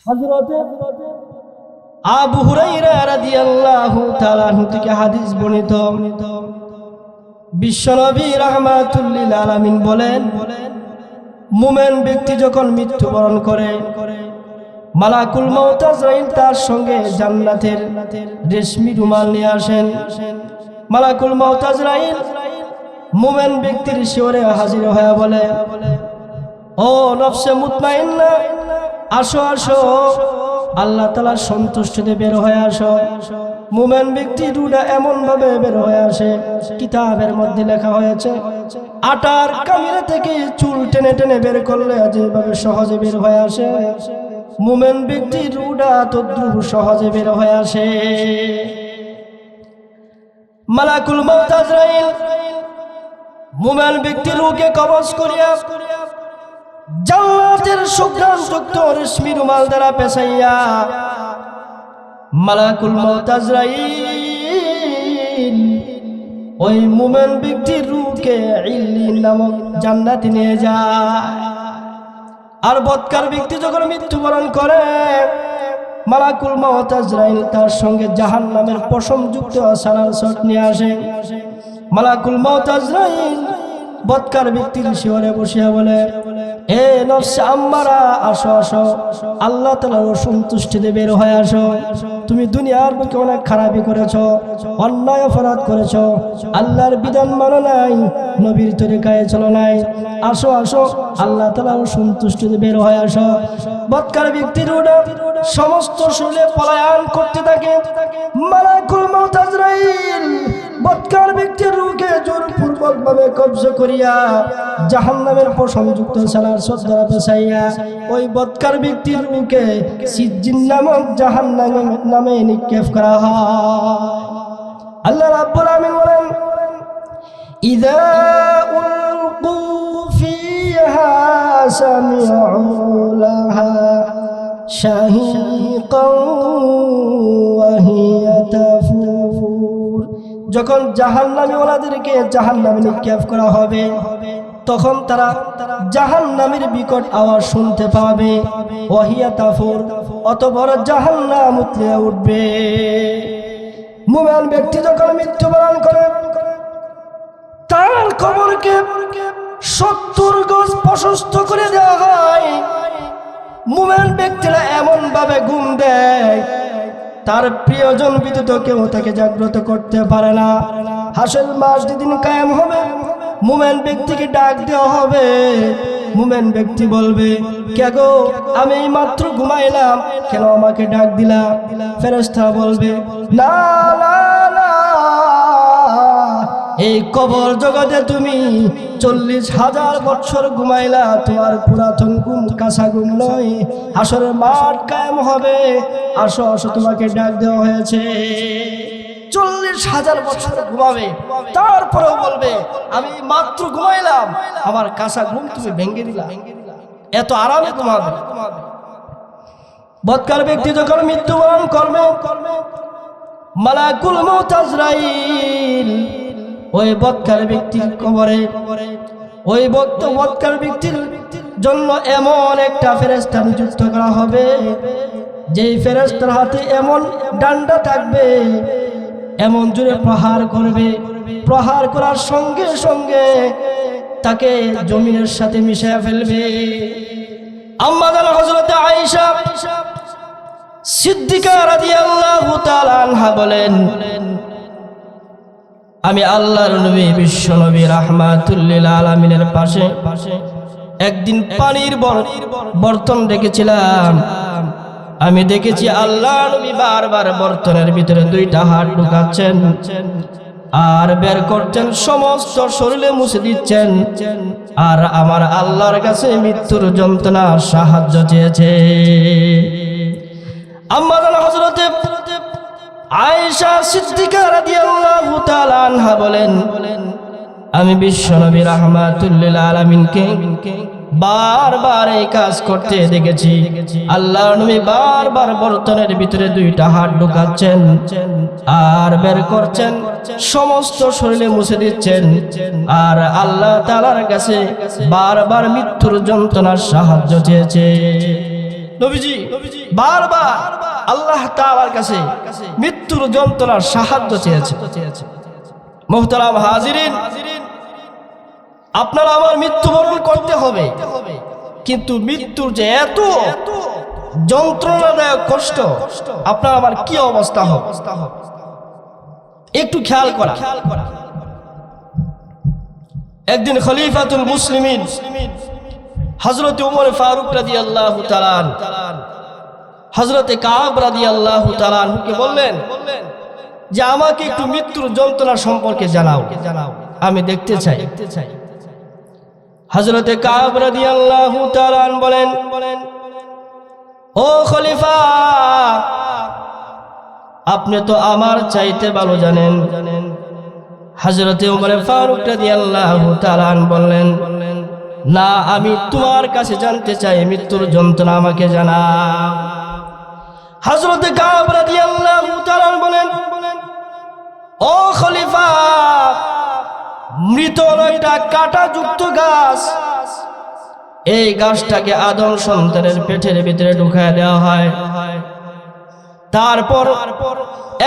হযরতে আবু হুরায়রা রাদিয়াল্লাহু তাআলা আনহু থেকে হাদিস বর্ণিত, বিশ্বনবী রাহমাতুল লিল আলামিন বলেন, মুমিন ব্যক্তি যখন মৃত্যুবরণ করে, মালাকুল মউত আজরাইল তার সঙ্গে জান্নাতের রেশমি রুমাল নিয়ে আসেন। মালাকুল মউত আজরাইল মুমিন ব্যক্তির শিয়রে হাজির হয়ে বলে, ও নফসে মুতমাইন্না, আসো আসো, আল্লাহ তাআলার সন্তুষ্টিতে বের হয়ে আসো। মুমিন ব্যক্তি রুহটা এমন ভাবে বের হয়ে আসে, কিতাবের মধ্যে লেখা হয়েছে আটার কামিরা থেকে চুল টেনে টেনে বের করলে যেভাবে সহজে বের হয়ে আসে, মুমিন ব্যক্তি রুহটা তদ্রুপ সহজে বের হয়ে আসে। মালাকুল মউত আজরাইল মুমিন ব্যক্তির রূহকে কবজ করিয়া জান্নাতের সুগন্ধযুক্ত রেশমি রুমাল দ্বারা পেছাইয়া মালাকুল মউত আজরাইল ওই মুমিন ব্যক্তির রূহকে ইল্লিন নামক জান্নাতে নিয়ে যায়। আর বদকার ব্যক্তি যখন মৃত্যুবরণ করে, মালাকুল মউত আজরাইল তার সঙ্গে জাহান্নামের পশমযুক্ত সালার শট নিয়ে আসে। মালাকুল মউত আজরাইল বদকার ব্যক্তির শিয়রে বসিয়া বলে, এ নফসে আম্মারা, আসো আসো, আল্লাহ তাআলার সন্তুষ্টিতে বের হয়ে আসো। তুমি দুনিয়ার বুকে অনেক খারাপি করেছো, অন্যায় অপরাধ করেছো, আল্লাহর বিধান মানো নাই, নবীর তরিকায় চলো নাই। আসো আসো, আল্লাহ তাআলার সন্তুষ্টিতে বের হয়ে আসো। বদকার ব্যক্তির রূহটা সমস্ত শরীরে পলায়ন করতে থাকে। মালাকুল মউত আজরাইল বদকার ব্যক্তির রূহকে জোরপূর্বক ভাবে কবজা করিয়া জাহান্নামের পশমযুক্ত সালার শট দ্বারা পেছাইয়া ওই বদকার ব্যক্তির রূহকে সিজ্জিন নামক জাহান্নামের নামে নিক্ষেপ করা হয়। আল্লাহ রাব্বুল আমিন বলেন, ইযা উলকু ফিহা সামিউ লাহা শাহীকান ওয়া হিয়া তাফুর। যখন জাহান্নামী ওলাদেরকে জাহান্নামে নিক্ষেপ করা হবে, তখন তারা জাহান্নামের বিকট আওয়াজ শুনতে পাবে। ওয়াহিয়া তাফুর, অতঃপর জাহান্নাম উতলে উঠবে। মুমিন ব্যক্তি যখন মৃত্যুবরণ করে, তার কবরকে 70 গজ প্রশস্ত করে দেওয়া হয়। মুমিন ব্যক্তিরা এমন ভাবে ঘুম দেয়, তার প্রিয়জন ব্যতীত কেউ তাকে জাগ্রত করতে পারে না। হাসর মাস যেদিন কায়েম হবে, মুমিন ব্যক্তিকে ডাক দেওয়া হবে। মুমিন ব্যক্তি বলবে, কে গো, আমি মাত্র ঘুমাইলাম, কেন আমাকে ডাক দিলা? ফেরেশতা বলবে, না না না, এই কবর জগতে তুমি 40,000 বছর ঘুমাইলা, তোমার পুরাতন ঘুম কাঁচা ঘুম নয়। হাসরের মাঠ কায়েম হবে, আসো আসো, তোমাকে ডাক দেওয়া হয়েছে। 40,000 বছর ঘুমাবে, তারপরেও বলবে, আমি মাত্র ঘুমাইলাম, আমার কাঁচা ঘুম তুমি ভেঙে দিলা। এত আরামে ঘুমাবে। বদকার ব্যক্তি যখন মৃত্যুবরণ করবে, মালাকুল মউত আজরাইল ওই বদকার ব্যক্তির কবরে, ওই বদকার ব্যক্তির জন্য এমন একটা ফেরেশতা নিযুক্ত করা হবে, যেই ফেরেশতার হাতে এমন ডান্ডা থাকবে, এমন জোরে প্রহার করবে, প্রহার করার সঙ্গে সঙ্গে তাকে জমিনের সাথে মিশিয়ে ফেলবে। আম্মা জান হযরত আয়েশা সিদ্দিকা রাদিয়াল্লাহু তাআলা আনহা বলেন, আমি আল্লাহর নবী বিশ্ব নবী রাহমাতুল লিল আলামিনের পাশে একদিন পানির বর্তন রেখেছিলাম। আমি দেখেছি আল্লাহর নবী বারবার বর্তনের ভিতরে 2টা হাত ঢুকাচ্ছেন আর বের করছেন, সমস্ত শরীরে মুছে দিচ্ছেন, আর আমার আল্লাহর কাছে মৃত্যুর যন্ত্রণার সাহায্য চেয়েছে। আম্মা জান হযরত আয়েশা সিদ্দিকা রাদিয়াল্লাহু তাআলা আনহা বলেন, আমি বিশ্বনবী রাহমাতুল লিল আলামিনকে বারবার এই কাজ করতে দেখেছি। আল্লাহর নবী বারবার বর্তনের ভিতরে 2টা হাত ঢুকাচ্ছেন আর বের করছেন, সমস্ত শরীরে মুছে দিচ্ছেন, আর আল্লাহ তাআলার কাছে বারবার মৃত্যুর যন্ত্রণার সাহায্য চেয়েছে। নবীজি বারবার আল্লাহ তাআলার কাছে মৃত্যুর যন্ত্রণার সাহায্য চেয়েছে। মুহতারাম হাজিরিন, আপনারা আমার মৃত্যুবরণ করতে হবে, কিন্তু মৃত্যুর যে এত যন্ত্রণাদায়ক কষ্ট, আপনার আমার কি অবস্থা হবে একটু খেয়াল করা। একদিন খলিফাতুল মুসলিমিন হযরত ওমর ফারুক রাদিয়াল্লাহু তাআলা হযরত কাব রাদিয়াল্লাহু তাআলা কে বললেন যে আমাকে একটু মৃত্যুর যন্ত্রণা সম্পর্কে জানাও, আমি দেখতে চাই। হযরত কাব রাদিয়াল্লাহু তাআলা বলেন, ও খলিফা, আপনি তো আমার চাইতে ভালো জানেন। হযরত ওমর ফারুক রাদিয়াল্লাহু তাআলা বললেন, না, আমি তোমার কাছে জানতে চাই, মৃত্যুর যন্ত্রণা আমাকে জানাও। হযরত কাব রাদিয়াল্লাহু তাআলা বলেন, ও খলিফা, মৃত একটা কাঁটাযুক্ত গাছ, এই গাছটাকে আদম সন্তানের পেটের ভিতরে ঢুকায় দেওয়া হয়। তারপর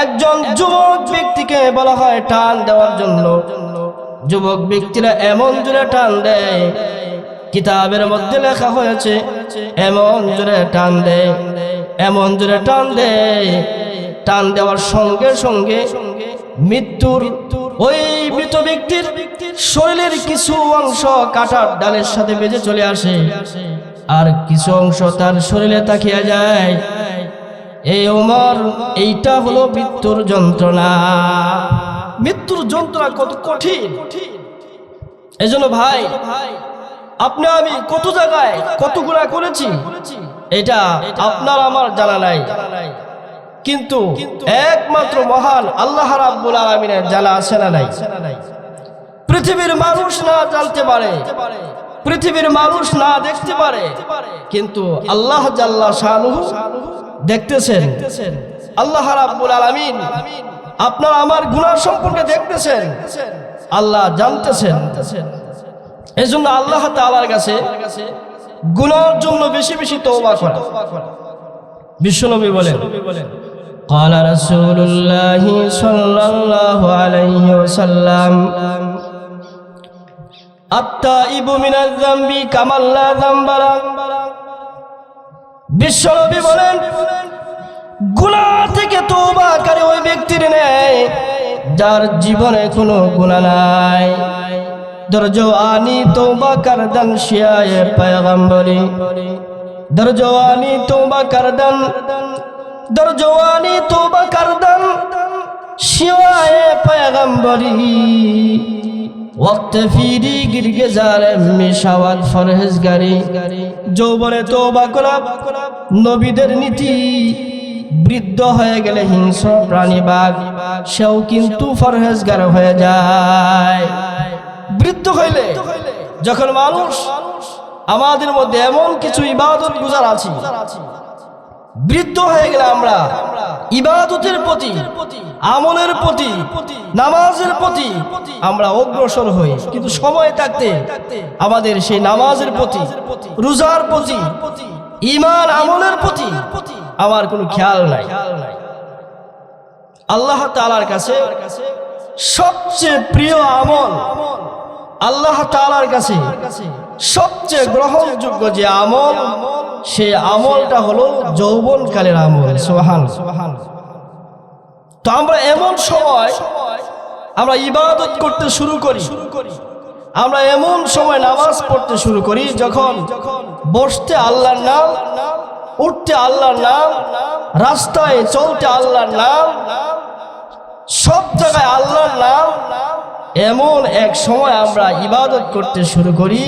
একজন যুবক ব্যক্তিকে বলা হয় টান দেওয়ার জন্য। যুবক ব্যক্তিরা এমন জোরে টান দেয়, কিতাবের মধ্যে লেখা হয়েছে এমন জোরে টান দেয়, এমন জোরে টান দেয়, টান দেওয়ার সঙ্গে সঙ্গে মৃত্যুর ওই মৃত ব্যক্তির শরীরের কিছু অংশ কাঁটার ডালের সাথে বেজে চলে আসে, আর কিছু অংশ তার শরীরে তাকিয়ে যায়। এই ওমর, এইটা হলো মৃত্যুর যন্ত্রণা। মৃত্যুর যন্ত্রণা কত কঠিন! এজন্য ভাই, আপনি আমি কত জায়গায় কত গুনাহ করেছি, এটা আপনার আমার জানা নাই, কিন্তু একমাত্র মহান আল্লাহ রাব্বুল আলামিনের জানা আছে না নাই? পৃথিবীর মানুষ না জানতে পারে, পৃথিবীর মানুষ না দেখতে পারে, কিন্তু আল্লাহ জাল্লা শানুহু দেখতেছেন। আল্লাহ রাব্বুল আলামিন আপনার আমার গুনাহ সম্পর্কে দেখতেছেন, আল্লাহ জানতেছেন। এজন্য আল্লাহ তাআলার কাছে গুনাহের জন্য বেশি বেশি তওবা করা। বিশ্বনবী বলেন, قال رسول الله صلى الله عليه وسلم التائب من الذنب كمن لا ذنب له। বিশ্বনবী বলেন, গুনাহ থেকে তওবাকারী ওই ব্যক্তির ন্যায় যার জীবনে কোনো গুনাহ নাই। দরজওয়ানি তওবা করদান শিয়ায়ে পয়গম্বরি, দরজওয়ানি তওবা করদান, দরজওয়ানি তওবা করদান শিয়ায়ে পয়গম্বরি, ওয়াক্ত ফিরি গিরগেজারে মিশাওয়াত ফরহেজগারি। যৌবনে তওবা করা নবীদের নীতি। বৃদ্ধ হয়ে গেলে হিংস্র প্রাণী বাঘ সেও কিন্তু ফরহেজগার হয়ে যায়। বৃদ্ধ হইলে যখন মানুষ, আমাদের মধ্যে এমন কিছু ইবাদত গুজার আছে, বৃদ্ধ হয়ে গেলে আমরা ইবাদতের প্রতি, আমলের প্রতি, নামাজের প্রতি আমরা অগ্রসর হই, কিন্তু সময় থাকতে আমাদের সেই নামাজের প্রতি, রোজার প্রতি, ঈমান আমলের প্রতি আমার কোনো খেয়াল নাই। আল্লাহ তাআলার কাছে সবচেয়ে প্রিয় আমল, আল্লাহ তাআলার কাছে সবচেয়ে গ্রহণযোগ্য যে আমল, সেই আমলটা হলো যৌবনকালের আমল। সুবহানাল্লাহ। তো আমরা এমন সময় আমরা ইবাদত করতে শুরু করি, আমরা এমন সময় নামাজ পড়তে শুরু করি যখন বসতে আল্লাহর নাম, উঠতে আল্লাহর নাম, রাস্তায় চলতে আল্লাহর নাম, সব জায়গায় আল্লাহর নাম। এমন এক সময় আমরা ইবাদত করতে শুরু করি,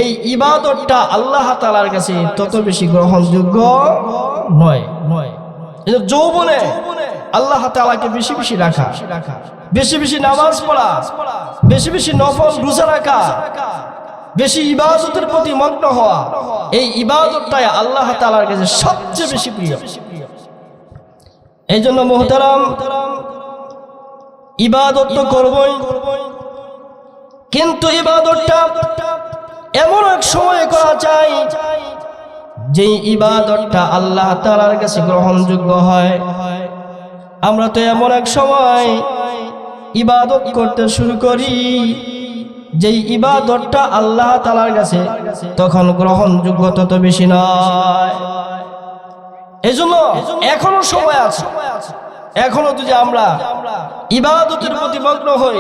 এই ইবাদতটা আল্লাহ তাআলার কাছে তত বেশি গ্রহণযোগ্য নয়। যৌবনে আল্লাহ তাআলাকে বেশি বেশি রাখা, বেশি বেশি নামাজ পড়া, বেশি বেশি নফল রোজা রাখা, বেশি ইবাদতের প্রতি মগ্ন হওয়া, এই ইবাদতটাই আল্লাহ তাআলার কাছে সবচেয়ে বেশি প্রিয়। এই জন্য মুহতারাম, ইবাদত তো করবই, কিন্তু ইবাদতটা এমন এক সময় করা চাই যেই ইবাদতটা আল্লাহ তাআলার কাছে গ্রহণযোগ্য হয়। আমরা তো এমন এক সময় ইবাদত করতে শুরু করি যেই ইবাদতটা আল্লাহ তাআলার কাছে তখন গ্রহণযোগ্য তত বেশি নয়। এজন্য এখনো সময় আছে, এখনো যদি আমরা ইবাদতের প্রতি মগ্ন হই,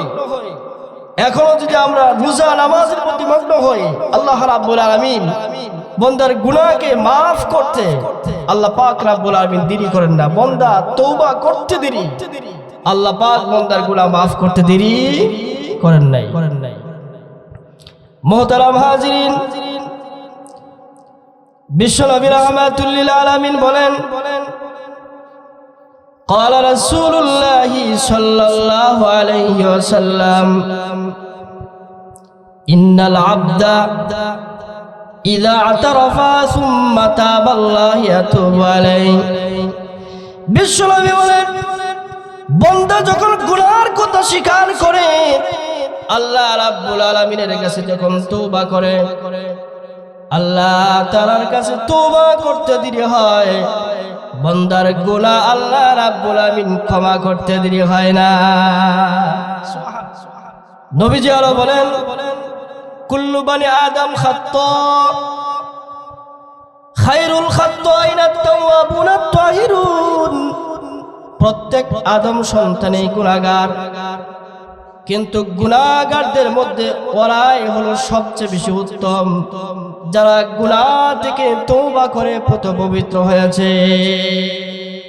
এখনো যদি আমরা রোজা নামাজের প্রতি মগ্ন হই, আল্লাহ রাব্বুল আলামিন বান্দার গুনাহকে maaf করতে আল্লাহ পাক রাব্বুল আলামিন দেরি করেন না। বান্দা তওবা করতে দেরি, আল্লাহ পাক বান্দার গুনাহ maaf করতে দেরি করেন নাই। মুহতারাম হাজিরিন, বিশ্বনবী রাহমাতুল লিল আলামিন বলেন, قال رسول الله صلى الله عليه وسلم إن العبد إذا اعترف ثم تاب الله يتوب عليه। বিশ্বনবী বলেন, বান্দা যখন গুনার কথা স্বীকার করে আল্লাহ রাব্বুল আলামিনের কাছে যখন তওবা করে, আল্লাহ তাআলার কাছে তওবা করতে দেরি হয়, বান্দার গুনাহ আল্লাহ রাব্বুল আলামিন ক্ষমা করতে দেরি হয় না। নবীজি আরো বলেন, কুল্লু বানি আদম খাত্তা খায়রুল খাত্তাইনা আত-তাওয়াবুনা আত-তাহিরুন। প্রত্যেক আদম সন্তানই গুনাহগার, কিন্তু গুনাহগারদের মধ্যে ওরাই হলো সবচেয়ে বেশি উত্তম, যারা গুনাহ থেকে তওবা করে পবিত্র হয়েছে,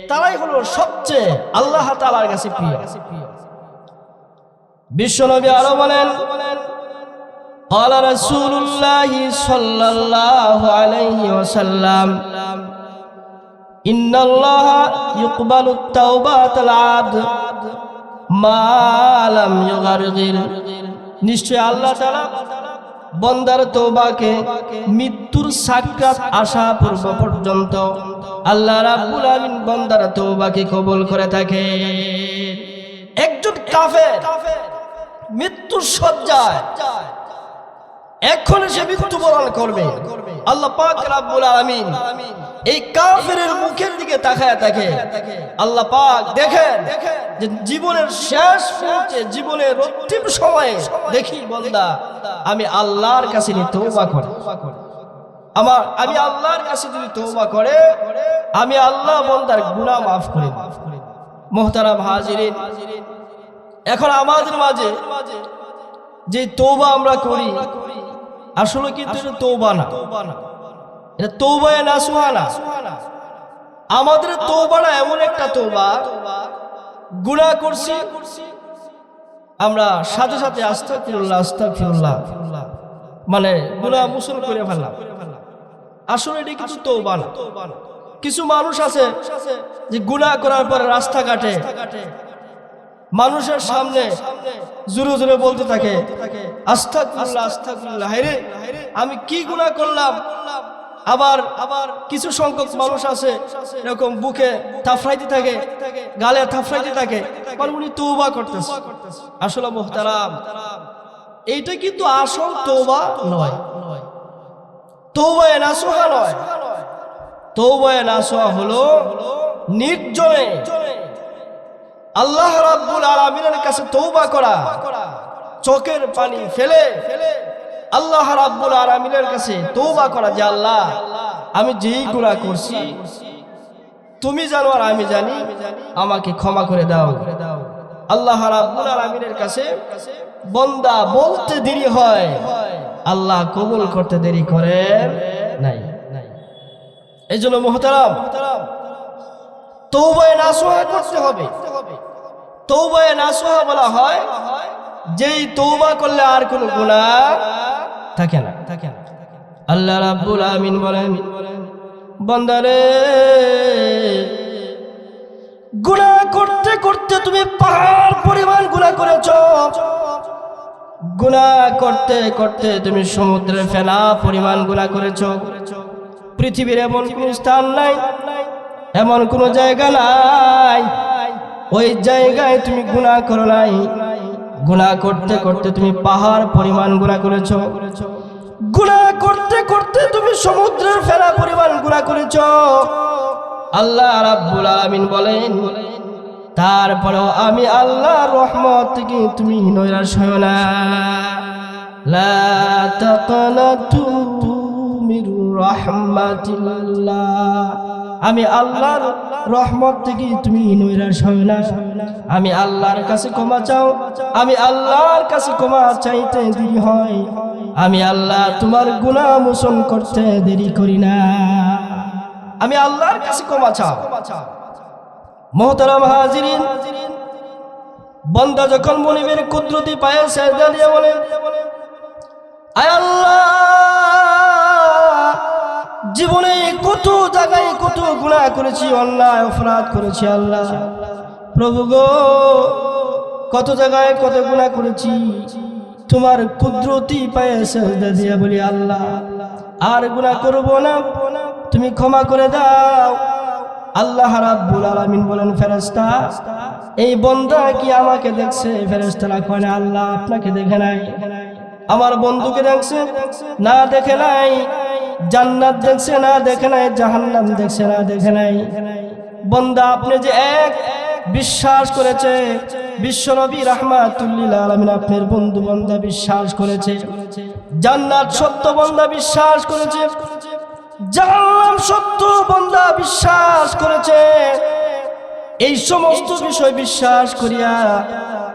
তারাই হলো সবচেয়ে আল্লাহ তাআলার কাছে প্রিয়। বিশ্বনবী আরো বলেন, قال رسول الله صلى الله عليه وسلم إن الله يقبل التوبة العبد ما لم يغرغر। নিশ্চয় আল্লাহ তাআলা বান্দার তওবাকে মৃত্যুর সাকরাত আসা পূর্ব পর্যন্ত আল্লাহ রাব্বুল আলামিন বান্দার তওবাকে কবুল করে থাকে। একজন কাফের মৃত্যুর শয্যায় এখন সে মৃত্যুবরণ করবে, আল্লাহ পাক রাব্বুল আলামিন এই কাফেরের মুখের দিকে তাকায় থাকে। আল্লাহ পাক দেখেন যে জীবনের শেষ মুহূর্তে, জীবনের অন্তিম সময়ে দেখি বান্দা আমি আল্লাহর কাছে তওবা করে, আমি আল্লাহর কাছে যদি তওবা করে আমি আল্লাহ বান্দার গুনাহ maaf করে দিই। মুহতারাম হাজিরিন, এখন আমাদের মাঝে যে তওবা আমরা করি আসলে কিন্তু এটা তওবা না, এটা তওবায়ে নাসুহা না। আমাদের তওবাটা এমন একটা তওবা, গুনাহ করছি আমরা সাথে সাথে আস্তাগফিরুল্লাহ আস্তাগফিরুল্লাহ মানে গুনাহ মুসল করে ফেললাম, আসলে এটা কিন্তু তওবা না। কিছু মানুষ আছে যে গুনাহ করার পরে রাস্তাঘাটে মানুষের সামনে জোরে জোরে বলতে থাকে আস্তাগফিরুল্লাহ আস্তাগফিরুল্লাহ, হায়রে আমি কি গুনাহ করলাম। আবার কিছু সংখ্যক মানুষ আছে এরকম বুকে থাপড়াইতে থাকে, গালে থাপড়াইতে থাকে, মানে উনি তওবা করতেছে। আসলে মুহতারাম, এইটা কিন্তু আসল তওবা নয়, তওবায়ে নাসুহা নয়। তওবায়ে নাসুহা হলো নির্জনে আল্লাহ রাব্বুল আলামিনের কাছে তওবা করা, চোখের পানি ফেলে আল্লাহ রাব্বুল আলামিনের কাছে তওবা করা যে আল্লাহ আমি যেই গুনাহ করছি তুমি জানো আর আমি জানি, আমাকে ক্ষমা করে দাও। আল্লাহ রাব্বুল আলামিনের কাছে বান্দা বলতে দেরি হয়, আল্লাহ কবুল করতে দেরি করে নাই। এইজন্য মুহতারাম, তওবায়ে নাসুহা করতে হবে। তওবায়ে নাসুহা বলা হয় যেই তওবা করলে আর কোনো গুনাহ থাকে না। আল্লাহ রাব্বুল আমিন বলেন, বান্দারে গুনাহ করতে করতে তুমি পাহাড় পরিমাণ গুনাহ করেছো, গুনাহ করতে করতে তুমি সমুদ্রের ফেনা পরিমাণ গুনাহ করেছো। পৃথিবীর এমন কোন স্থান নাই, এমন কোন জায়গা নাই ওই জায়গায় তুমি গুনাহ করো নাই। গুনাহ করতে করতে তুমি পাহাড় পরিমাণ গুনাহ করেছো। গুনাহ করতে করতে তুমি সমুদ্রের ফেলা পরিমাণ গুনাহ করেছো। আল্লাহ রাব্বুল আলামিন বলেন, তারপরেও আমি আল্লাহর রহমত থেকে তুমি নৈরাশ হয়ো না। লা তাকনাতু মির রাহমাতিল্লাহ, আমি আল্লাহর রহমত থেকে তুমি নৈরাশ হয়ো না। আমি আল্লাহর কাছে ক্ষমা চাও, আমি আল্লাহর কাছে ক্ষমা চাইতে দেরি হয়, আমি আল্লাহ তোমার গুনাহ মোচন করতে দেরি করি না। আমি আল্লাহর কাছে ক্ষমা চাও। মোহতারাম হাজিরিন, বান্দা যখন মনিবের কুদরতি পায়ে সেজদা দিয়ে বলে, আয় আল্লাহ, জীবনে কত জায়গায় কত গুনাহ করেছি, অন্যায় অপরাধ করেছি আল্লাহ প্রভু গো, কত জায়গায় কত গুনাহ করেছি, তোমার কুদরতি পায়ে সেজদা দিয়ে বলি আল্লাহ আর গুনাহ করব না, তুমি ক্ষমা করে দাও। আল্লাহ রাব্বুল আলামিন বলেন, ফেরেশতা, এই বান্দা কি আমাকে দেখছে? ফেরেশতারা কয়, আল্লাহ আপনাকে দেখে নাই। আমার বন্ধুকে দেখছে? না দেখে নাই। জান্নাত দেখছে? না দেখে নাই। জাহান্নাম দেখছে? না দেখে নাই। বান্দা আপনি যে এক বিশ্বাস করেছে, বিশ্বনবী রাহমাতুল লিল আলামিন আপনার বন্ধু বান্দা বিশ্বাস করেছে, জান্নাত সত্য বান্দা বিশ্বাস করেছে, জাহান্নাম সত্য বান্দা বিশ্বাস করেছে। এই সমস্ত বিষয় বিশ্বাস করিয়া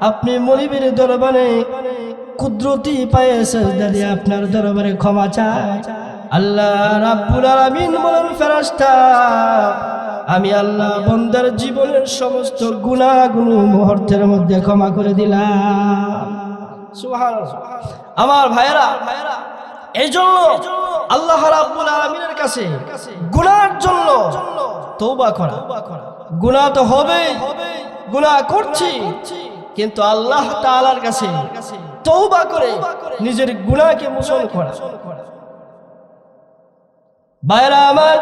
আপনি মনিবের দরবারে কুদরতি পায়ে সেজদা দিয়ে আপনার দরবারে ক্ষমা চায়। আল্লাহ রাব্বুল আলামিন বলেন, ফেরেশতা, আমি আল্লাহ বান্দার জীবনের সমস্ত গুনাহগুলো মুহূর্তের মধ্যে ক্ষমা করে দিলাম। সুবহানাল্লাহ। আমার ভাইয়েরা, এই জন্য আল্লাহ রাব্বুল আলামিনের কাছে গুনাহর জন্য তওবা করা। গুনাহ তো হবে, গুনাহ করছি, কিন্তু আল্লাহ তাআলার কাছে তওবা করে নিজের গুনাহকে মোচন করা। ভাইয়েরা আমার,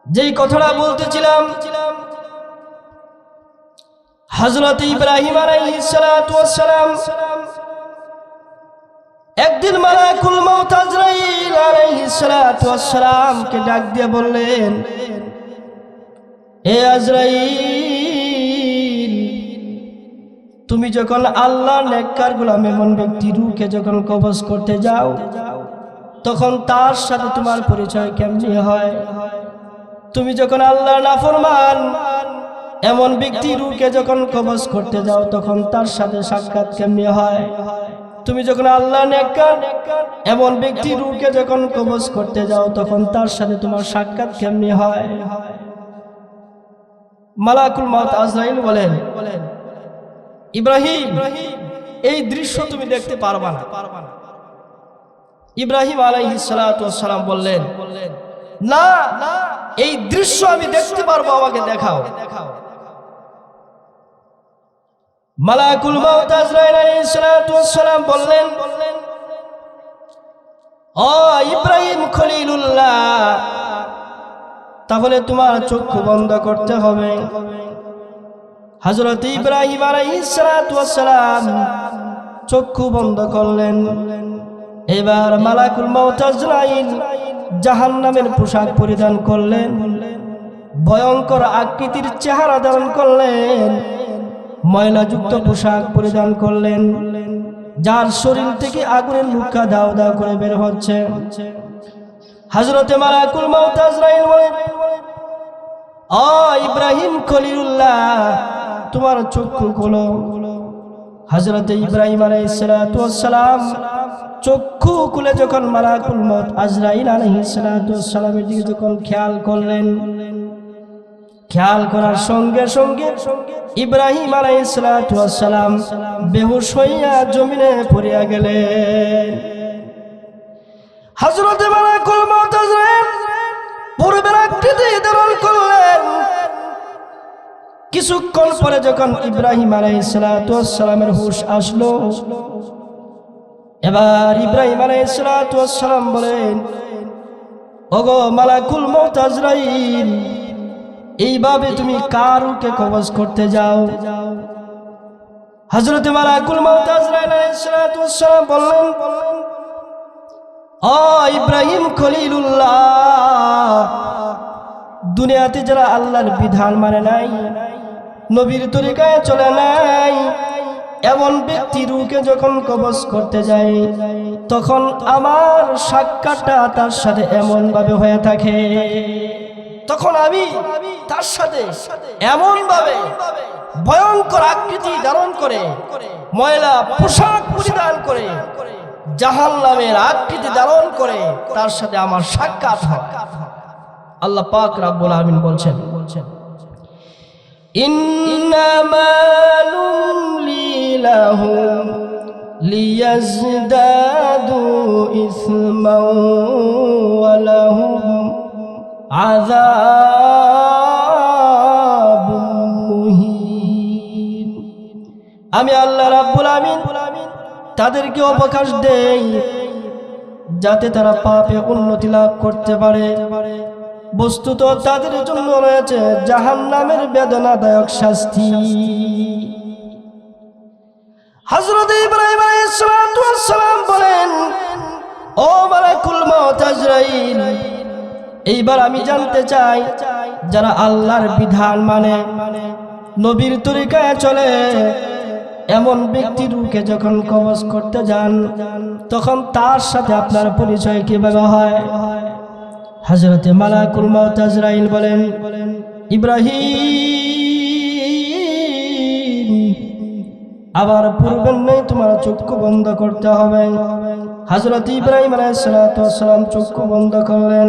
যেই কথাটা বলতেছিলাম, হযরত ইব্রাহিম আলাইহিস সালাতু ওয়াস সালাম একদিন মালাকুল মউত আজরাইল আলাইহিস সালাতু ওয়াস সালামকে ডাক দিয়ে বললেন, এ আজরাইল, তুমি যখন আল্লাহর নেককার গোলাম এমন ব্যক্তি রূহকে যখন কবজ করতে যাও, তখন তার সাথে তোমার পরিচয় কেমনি হয়? তুমি যখন আল্লাহর নাফরমান এমন ব্যক্তি রূহকে যখন কবজ করতে যাও, তখন তার সাথে সাক্ষাৎ কেমনি হয়? তুমি যখন আল্লাহ নেককার এমন ব্যক্তি রূহকে যখন কবজ করতে যাও, তখন তার সাথে তোমার সাক্ষাৎ কেমনি হয়? মালাকুল মউত আজরাইল বলেন, ইব্রাহিম, এই দৃশ্য তুমি দেখতে পারবা না। ইব্রাহিম আলাইহিস সালাতু ওয়াস সালাম বললেন, না, এই দৃশ্য আমি দেখতে পারবো, আমাকে দেখাও। মালাকুল মউত আজরাইল আলাইহিস সালাতু ওয়াস সালাম বললেন, ও ইব্রাহিম খলিলুল্লাহ, তাহলে তোমার চক্ষু বন্ধ করতে হবে। হযরত ইব্রাহিম আলাইহিস সালাতু ওয়াস সালাম চক্ষু বন্ধ করলেন। এবার মালাকুল মউত আজরাইল জাহান্নামের পোশাক পরিধান করলেন, ভয়ঙ্কর আকৃতির চেহারা ধারণ করলেন, ময়লাযুক্ত পোশাক পরিধান করলেন, যার শরীর থেকে আগুনের লুকা দাও দাও করে বের হচ্ছে। হযরতে মালাকুল মউত আজরাইল বলেন, ও ইব্রাহিম খলিলুল্লাহ, তোমার চক্ষু খোলো। হযরতে ইব্রাহিম আলাইহিস সালাতু ওয়াস সালাম চক্ষু খুলে যখন মালাকুল মউত আজরাইল আলাইহিস সালাতু ওয়াস সালামের দিকে যখন খেয়াল করলেন, খেয়াল করার সঙ্গে সঙ্গে ইব্রাহিম আলাইহিস সালাতু ওয়াস সালাম বেহুশ হইয়া জমিনে পড়িয়া গেলেন। হযরতে মালাকুল মউত আজরাইল পূর্বের আকৃতি ধারণ করলেন। কিছুক্ষণ পরে যখন ইব্রাহিম আলাইহিস সালাতু ওয়াস সালামের হুঁশ আসলো, এবার ইব্রাহিম আলাইহিস সালাতু ওয়াস সালাম বলেন, ওগো মালাকুল মউত আজরাইল, এইভাবে তুমি কার রূহকে কবজ করতে যাও? হযরতে মালাকুল মউত আজরাইল আলাইহিস সালাতু ওয়াস সালাম বললেন, ও ইব্রাহিম খলিলুল্লাহ, দুনিয়াতে যারা আল্লাহর বিধান মানে নাই, নবীর তরিকায় চলে নাই, এমন ব্যক্তি রূহকে যখন কবজ করতে যায় তখন আমার সাক্ষাৎটা তার সাথে এমন ভাবে হয়ে থাকে, তখন আমি তার সাথে এমন ভাবে ভয়ঙ্কর আকৃতি ধারণ করে, ময়লা পোশাক পরিধান করে, জাহান্নামের আকৃতি ধারণ করে তার সাথে আমার সাক্ষাৎ হয়। আল্লাহ পাক রব্বুল আমিন বলছেন, ইন্নামা নুমলি লাহুম লিয়াজদাদু ইসমান ওয়া লাহুম আযাবুম মুহিন। আমি আল্লাহ রাব্বুল আমিন তাদেরকে অবকাশ দেই যাতে তারা পাপে উন্নতি লাভ করতে পারে, বস্তুত তাদের জন্য রয়েছে জাহান্নামের বেদনাদায়ক শাস্তি। হযরত ইব্রাহিম আলাইহিস সালাম বলেন, ও মালাকুল মউত আজরাইল, এইবার আমি জানতে চাই যারা আল্লাহর বিধান মানে, নবীর তরিকায় চলে, এমন ব্যক্তি রূহকে যখন কবজ করতে যান তখন তার সাথে আপনার পরিচয় কিভাবে হয়? হযরতে মালাকুল মউত আজরাইল বলেন, ইব্রাহিম, আবার পূর্বের নেই তোমার চক্ষু বন্ধ করতে হবে। হযরত ইব্রাহিম আলাইহিস সালাম চক্ষু বন্ধ করলেন,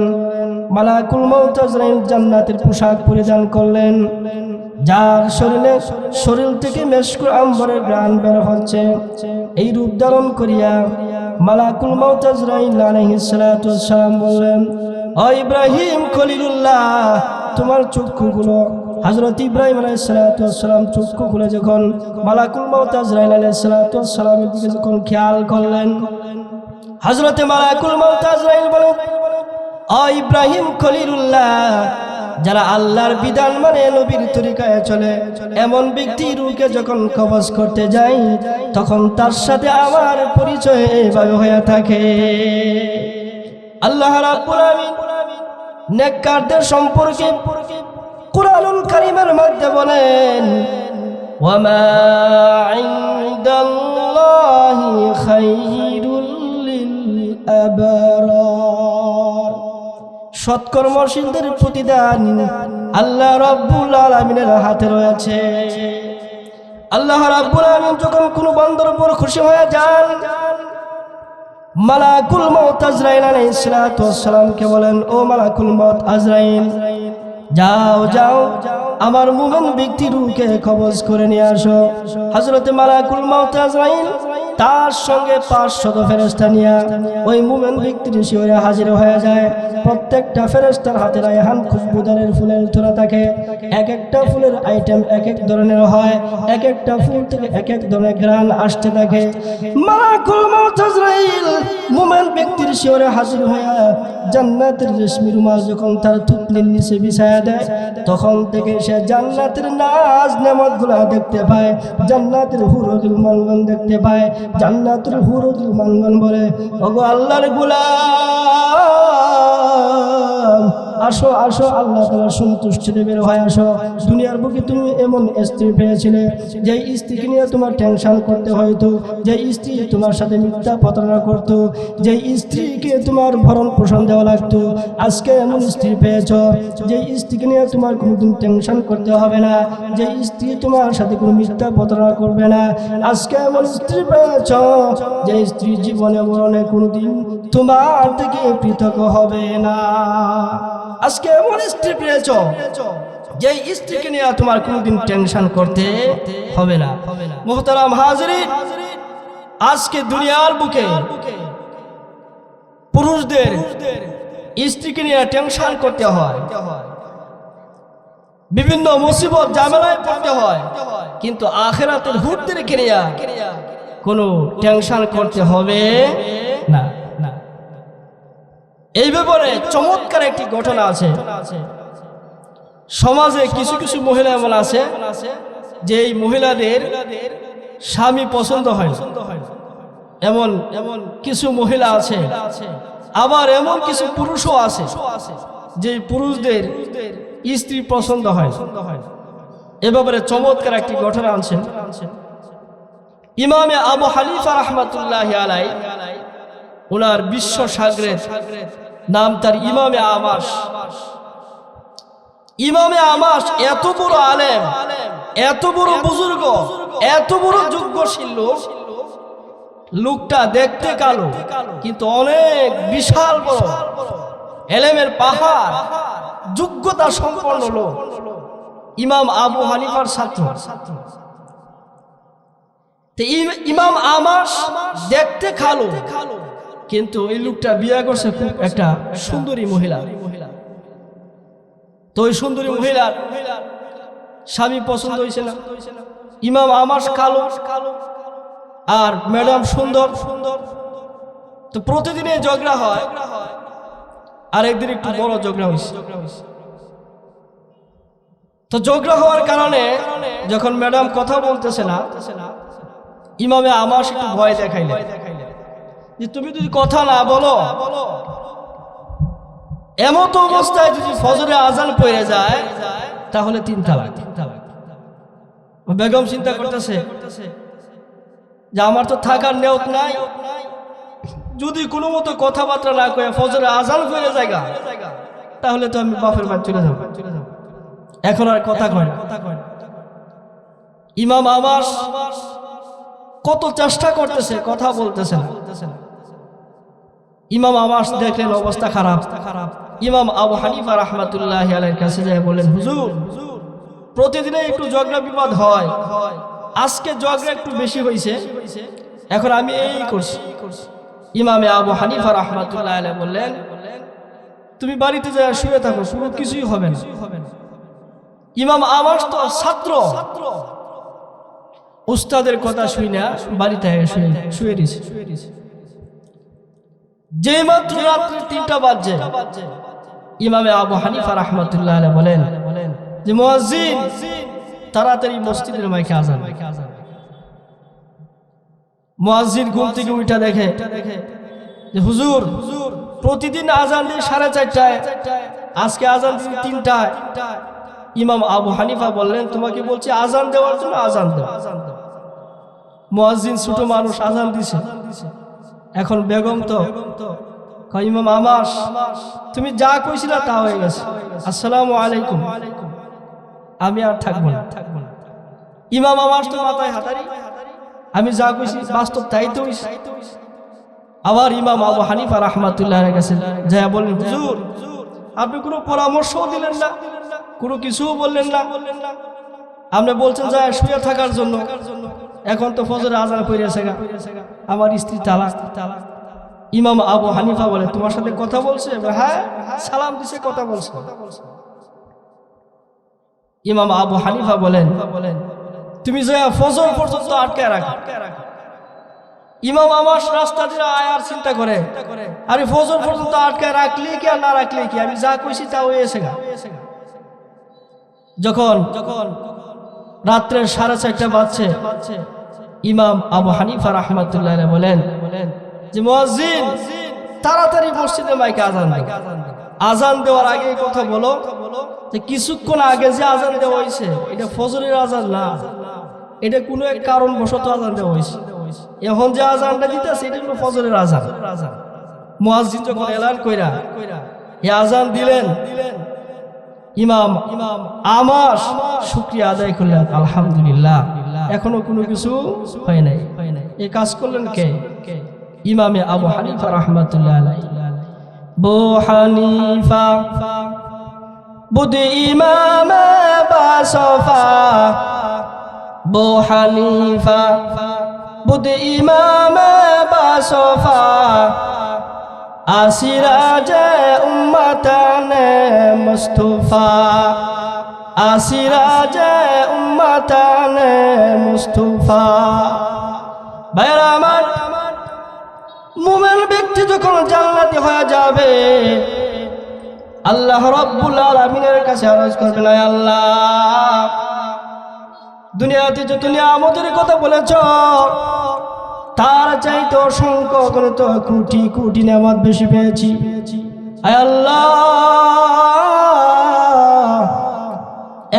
মালাকুল মউত আজরাইল জান্নাতের পোশাক পরিধান করলেন, যার শরীর থেকে মেশক আম্বরের ঘ্রাণ বের হচ্ছে। এই রূপ ধারণ করিয়া মালাকুল মউত আজরাইল আলাইহিস সালাম বললেন, ও ইব্রাহিম খলিলুল্লাহ, তোমার চক্ষুগুলো। হযরত ইব্রাহিম আলাইহিস সালাম চক্ষুগুলো যখন মালাকুল মউত আজরাইল আলাইহিস সালামের দিকে যখন খেয়াল করলেন, হযরতে মালাকুল মউত আজরাইল বলেন, ও ইব্রাহিম খলিলুল্লাহ, যারা আল্লাহর বিধান মানে, নবীর তরিকায় চলে, এমন ব্যক্তি রূহকে যখন কবজ করতে যাই তখন তার সাথে আমার পরিচয় এইভাবে হয়ে থাকে। আল্লাহ রাব্বুল আমিন নেককারদের সম্পর্কে কুরআনুল কারীমের মধ্যে বলেন, ওয়ামা ইনদাল্লাহি খায়রুল লিল আবরার। সৎকর্মশীলদের প্রতিদান আল্লাহ রাব্বুল আলামিনের হাতে রয়েছে। আল্লাহ রাব্বুল আলামিন যখন কোনো বান্দার উপর খুশি হয়ে যান, মালাকুল মউত আজরাইল আলাইহিস সালামকে বলেন, ও মালাকুল মউত আজরাইল, যাও যাও আমার মুমিন ব্যক্তি রূহকে কবজ করে নিয়ে আসো। হযরত মালাকুল মউত আজরাইল তার সঙ্গে 500 ফেরেশতা নিয়ে ওই মুমিন ব্যক্তির শিয়রে হাজির হয়ে যায়। প্রত্যেকটা ফেরেশতার হাতে রায়হান খুশবুদারের ফুলের তোড়া থাকে। এক একটা ফুলের আইটেম এক এক ধরনের হয়, এক একটা ফুল থেকে এক এক ধরনের ঘ্রাণ আসতে থাকে। মালাকুল মউত আজরাইল মুমিন ব্যক্তির শিয়রে হাজির হয়ে জান্নাতের রেশমি রুমাল যখন তার থুতনির নিচে বিছায়া দেয়, তখন থেকে সে জান্নাতের নাজ নেয়ামতগুলো দেখতে পায়, জান্নাতের হুরুল মানগন দেখতে পায়। জান্নাতুল হুরুল মানগন বলে, ওগো আল্লাহর গোলাম, আসো আসো, আল্লাহ তাআলার সন্তুষ্টিতে বের হয়ে আসো। দুনিয়ার বুকে তুমি এমন স্ত্রী পেয়েছিলে যে স্ত্রীকে নিয়ে তোমার টেনশন করতে হয়তো, যে স্ত্রী তোমার সাথে মিথ্যা প্রতারণা করতো, যে স্ত্রীকে তোমার ভরণ পোষণ দেওয়া লাগতো। আজকে এমন স্ত্রী পেয়েছ যে স্ত্রীকে নিয়ে তোমার কোনোদিন টেনশন করতে হবে না, যে স্ত্রী তোমার সাথে কোনো মিথ্যা প্রতারণা করবে না। আজকে এমন স্ত্রী পেয়েছ যে স্ত্রী জীবনে মরণে কোনোদিন তোমার থেকে পৃথক হবে না। আজকে এমন স্ত্রী পেয়েছ যে স্ত্রীকে নিয়ে তোমার কোনোদিন টেনশন করতে হবে না। মুহতারাম হাজিরিন, আজকে দুনিয়ার বুকে পুরুষদের স্ত্রীকে নিয়ে টেনশন করতে হয়, বিভিন্ন মুসিবত ঝামেলায় পড়তে হয়, কিন্তু আখিরাতের হুরদেরকে নিয়ে কোনো টেনশন করতে হবে না। এই ব্যাপারে চমৎকার একটি ঘটনা আছে। সমাজে কিছু কিছু মহিলা এমন আছে যে এই মহিলাদের স্বামী পছন্দ হয়, এমন কিছু মহিলা আছে আবার এমন কিছু পুরুষও আছে যে পুরুষদের স্ত্রী পছন্দ হয়। এ ব্যাপারে চমৎকার একটি ঘটনা আনছেন ইমামে আবু হানিফা রাহমাতুল্লাহি আলাইহি। ওনার বিশ্ব সাগরের নাম তার ইমামে আমাশ। ইমামে আমাশ এত বড় আলেম, এত বড় বুজুর্গ, এত বড় যোগ্যশীল লোক। লোকটা দেখতে কালো কিন্তু অনেক বিশাল বড় এলেমের পাহাড়, যোগ্যতা সম্পন্ন লোক। ইমাম আবু হানিফার ছাত্র। ইমাম আমাশ দেখতে কালো কিন্তু এই লোকটা বিয়ে করছে খুব একটা সুন্দরী মহিলা। তো ওই সুন্দরী মহিলার স্বামী পছন্দ হয়েছে না। ইমাম আমাশ কালো আর ম্যাডাম সুন্দর। তো প্রতিদিনে ঝগড়া হয়, আর একদিন একটু বড় ঝগড়া হয়েছে। তো ঝগড়া হওয়ার কারণে যখন ম্যাডাম কথা বলতেছে না, ইমামে আমাশ একটু ভয় দেখাইলেন যে তুমি যদি কথা না বলো, এমত অবস্থায় যদি ফজরে আজান পড়ে যায় তাহলে 3 তালাক। বেগম চিন্তা করতেছে যে আমার তো থাকার নিয়ত নাই, যদি কোনো মতো কথাবার্তা না কয়ে ফজরে আজান পড়ে যায় তাহলে তো আমি বাপের বাড়ি চলে যাব। এখন আর কথা কয় না। ইমাম আমাশ কত চেষ্টা করতেছে, কথা বলতেছে না। ইমাম আমাশ দেখলেন অবস্থা খারাপ। ইমাম আবু হানিফা রাহমাতুল্লাহি আলাইহির কাছে যায় বলেন, হুজুর প্রতিদিনে একটু ঝগড়া বিবাদ হয়, আজকে ঝগড়া একটু বেশি হয়েছে, এখন আমি এই করছি। ইমামে আবু হানিফা রাহমাতুল্লাহি আলাইহি বললেন, তুমি বাড়িতে যায় শুয়ে থাকো, কোনো কিছুই হবে না। ইমাম আমাশ তো ছাত্র, উস্তাদের কথা শুই না বাড়িতে শুয়ে দিছে। যে মাত্র রাত্রি 3টা বাজে, ইমামে আবু হানিফা রাহমাতুল্লাহি আলাইহি বলেন যে মুয়াজ্জিন তাড়াতাড়ি মসজিদের মাইকে আজান। মুয়াজ্জিন ঘুম থেকে উঠা দেখে যে হুজুর প্রতিদিন আজান দিয়ে 4:30টায়, আজকে আজান দিয়ে 3টায়। ইমাম আবু হানিফা বললেন, তোমাকে বলছি আজান দেওয়ার জন্য আজান দাও। মুয়াজ্জিন ছোট মানুষ, আজান দিছে। এখন বেগম তো ইমাম আমাশ তুমি যা কইছিলা তা হয়ে গেছে, আসসালামু আলাইকুম, আমি আর থাকবো না। ইমাম আমাশ তো মাথায় হাতারি, আমি যা কইছি বাস্তব তাই তো হইছে। আবার ইমাম আবু হানিফা রাহমাতুল্লাহি আলাইহি কাছে যায় বলেন, হুজুর আপনি কোনো পরামর্শও দিলেন না, কোনো কিছুও বললেন না, আপনি বলছেন যায় শুয়ে থাকার জন্য, এখন তো ফজরে আজান পড়েছে, আমার স্ত্রী তালাক। ইমাম আবু হানিফা বলে, তোমার সাথে কথা বলছে? হ্যাঁ, সালাম দিছে, কথা বলছে। ইমাম আবু হানিফা বলেন, তুমি যে ফজর পর্যন্ত আটকে রাখো। ইমাম আমাশ রাস্তা দিয়ে আয়ার চিন্তা করে, আরে ফজর পর্যন্ত আটকে রাখলি কি আর না রাখলি কি, আমি যা কইছি তা হয়েছে। যখন রাত্রে 4:30 বাজছে, ইমাম আবু হানিফা রাহমাতুল্লাহি আলাইহি বলেন যে মুয়াজ্জিন তাড়াতাড়ি মসজিদে মাইকে আজান দাও। আজান দেওয়ার আগে কথা বলো যে কিছুক্ষণ আগে যে আজান দেওয়া হয়েছে এটা ফজরের আজান না, এটা কোনো এক কারণবশত আজান দেওয়া হয়েছে। এখন যে আজানটা দিতেছে এটা হলো ফজরের আজান। মুয়াজ্জিন যখন এলান কইরা এই আজান দিলেন, ইমাম আমাশ শুকরিয়া আদায় করলেন, আলহামদুলিল্লাহ এখনো কোনো কিছু হয় নাই। এই কাজ করলেন কে? ইমামে আবু হানিফা রাহমাতুল্লাহি আলাইহি। বু হানিফা বুদ ইমামে বাসফা, বু হানিফা বুদ ইমামে বাসফা, আসিরাজে উম্মতানে মুস্তাফা, আসিরাজে উম্মতানে মুস্তাফা। ভাইরা আমার, মুমিন ব্যক্তি যখন জান্নাতি হয়ে যাবে আল্লাহ রাব্বুল আলামিনের কাছে আরজ করবেন, আয় আল্লাহ দুনিয়াতে যত নিয়ামতের কথা বলেছ তার চাইতে অসংখ্য অগণিত কোটি কোটি নেয়ামত বেশি পেয়েছি। আয় আল্লাহ,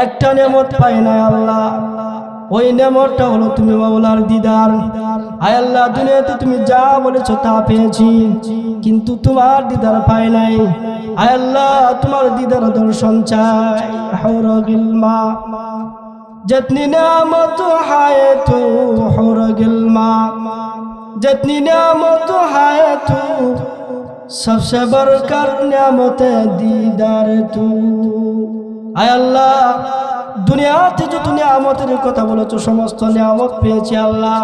একটা নেয়ামত পাই না আল্লাহ, ওই নেয়ামতটা হলো তুমি মাওলার দিদার। আয় আল্লাহ, দুনিয়াতে তুমি যা বলেছো তা পেয়েছি, কিন্তু তোমার দিদার পাই নাই। আয় আল্লাহ, তোমার দিদার দর্শন চাই। হৌর গিলমা जितनी नेमत है तू हुर गिलमा, जितनी नेमत है तू सबसे बढ़कर नेमत दीदार तू। आय अल्लाह, দুনিয়াতে যত নিয়ামতের কথা বলেছো সমস্ত নিয়ামত পেয়েছি আল্লাহ,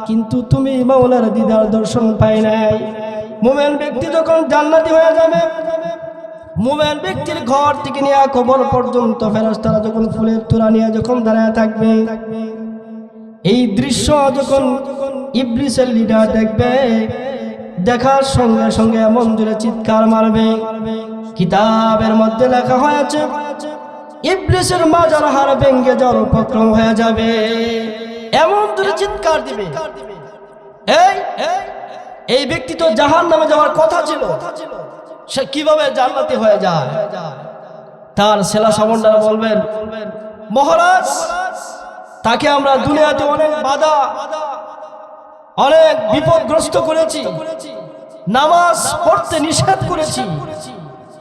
কিন্তু তুমি মাওলার দিদার দর্শন পাই নাই। মুমিন ব্যক্তি যখন জান্নাতি হয়ে যাবে, মুমিন ব্যক্তির ঘর থেকে নিয়ে কবর পর্যন্ত ফেরেশতারা যখন ফুলের তোড়া নিয়ে যখন দাঁড়ায় থাকবে, এই দৃশ্য যখন ইবলিসের লিডার দেখবে, দেখার সঙ্গে সঙ্গে এমন জোরে চিৎকার মারবে। কিতাবের মধ্যে লেখা হয়েছে ইবলিসের মাজার হাড় ভেঙে যাওয়ার উপক্রম হয়ে যাবে, এমন জোরে চিৎকার দিবে। এই ব্যক্তি তো জাহান্নামে যাওয়ার কথা ছিল, সে কিভাবে জান্নাতি হয়ে যায়? তার ছেলা সামন্ডারা বলবেন, মহারাজ, তাকে আমরা দুনিয়াতে অনেক বাধা, অনেক বিপদগ্রস্ত করেছি, নামাজ পড়তে নিষেধ করেছি,